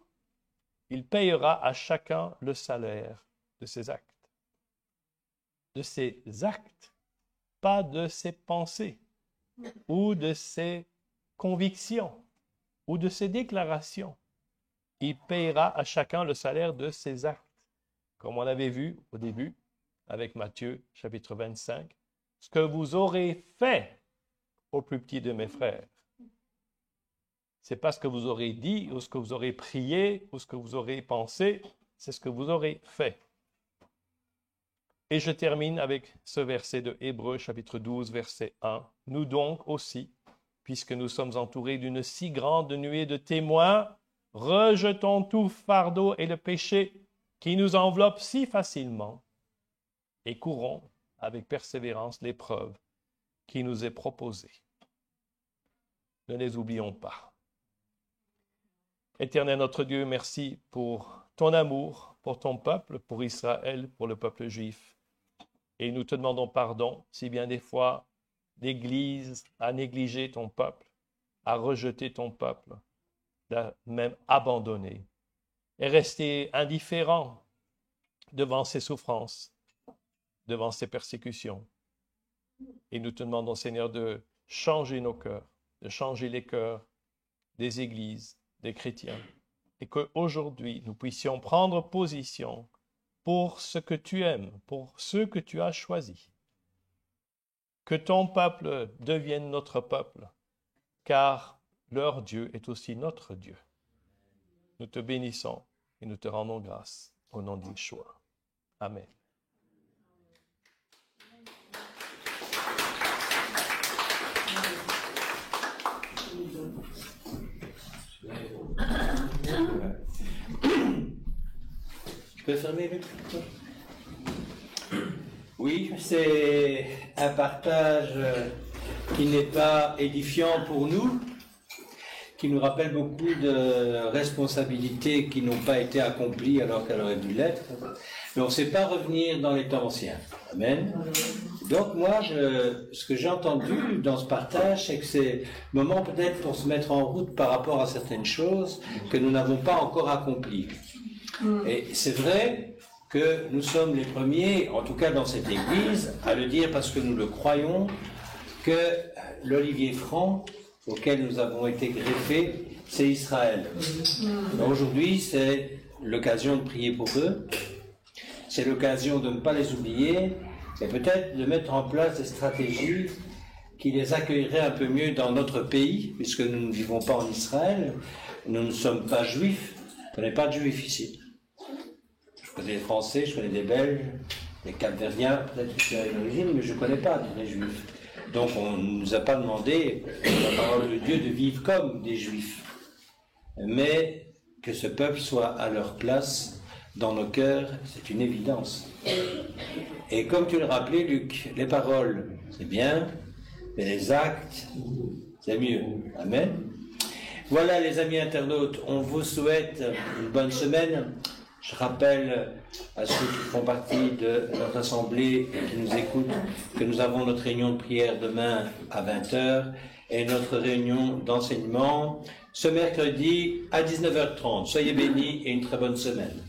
Il payera à chacun le salaire de ses actes. » De ses actes, pas de ses pensées, ou de ses convictions, ou de ses déclarations. Il payera à chacun le salaire de ses actes. Comme on l'avait vu au début, avec Matthieu, chapitre 25, ce que vous aurez fait au plus petit de mes frères. Ce n'est pas ce que vous aurez dit, ou ce que vous aurez prié, ou ce que vous aurez pensé, c'est ce que vous aurez fait. Et je termine avec ce verset de Hébreux, chapitre 12, verset 1. « Nous donc aussi, puisque nous sommes entourés d'une si grande nuée de témoins, rejetons tout fardeau et le péché qui nous enveloppe si facilement, et courons avec persévérance l'épreuve qui nous est proposée. Ne les oublions pas. Éternel notre Dieu, merci pour ton amour, pour ton peuple, pour Israël, pour le peuple juif. Et nous te demandons pardon si bien des fois l'Église a négligé ton peuple, a rejeté ton peuple, l'a même abandonné, est resté indifférent devant ses souffrances, devant ses persécutions. Et nous te demandons, Seigneur, de changer nos cœurs, de changer les cœurs des églises, des chrétiens, et qu'aujourd'hui nous puissions prendre position pour ce que tu aimes, pour ceux que tu as choisis. Que ton peuple devienne notre peuple, car leur Dieu est aussi notre Dieu. Nous te bénissons et nous te rendons grâce au nom d'Yeshua. Amen. Je peux fermer le truc? Oui, c'est un partage qui n'est pas édifiant pour nous, qui nous rappelle beaucoup de responsabilités qui n'ont pas été accomplies alors qu'elles auraient dû l'être. Mais on ne sait pas revenir dans les temps anciens. Amen. Donc moi, ce que j'ai entendu dans ce partage, c'est que c'est le moment peut-être pour se mettre en route par rapport à certaines choses que nous n'avons pas encore accomplies. Et c'est vrai que nous sommes les premiers, en tout cas dans cette église, à le dire parce que nous le croyons, que l'olivier franc auquel nous avons été greffés, c'est Israël. Aujourd'hui, c'est l'occasion de prier pour eux, c'est l'occasion de ne pas les oublier, et peut-être de mettre en place des stratégies qui les accueilleraient un peu mieux dans notre pays, puisque nous ne vivons pas en Israël, nous ne sommes pas juifs, je ne connais pas de juifs ici. Je connais des Français, je connais des Belges, des Cap-Verdiens, peut-être que c'est une origine, mais je ne connais pas des juifs. Donc on ne nous a pas demandé, la parole de Dieu, de vivre comme des juifs, mais que ce peuple soit à leur place dans nos cœurs, c'est une évidence. Et comme tu le rappelais, Luc, les paroles, c'est bien, mais les actes, c'est mieux. Amen. Voilà les amis internautes, on vous souhaite une bonne semaine. Je rappelle à ceux qui font partie de notre assemblée et qui nous écoutent que nous avons notre réunion de prière demain à 20h et notre réunion d'enseignement ce mercredi à 19h30. Soyez bénis et une très bonne semaine.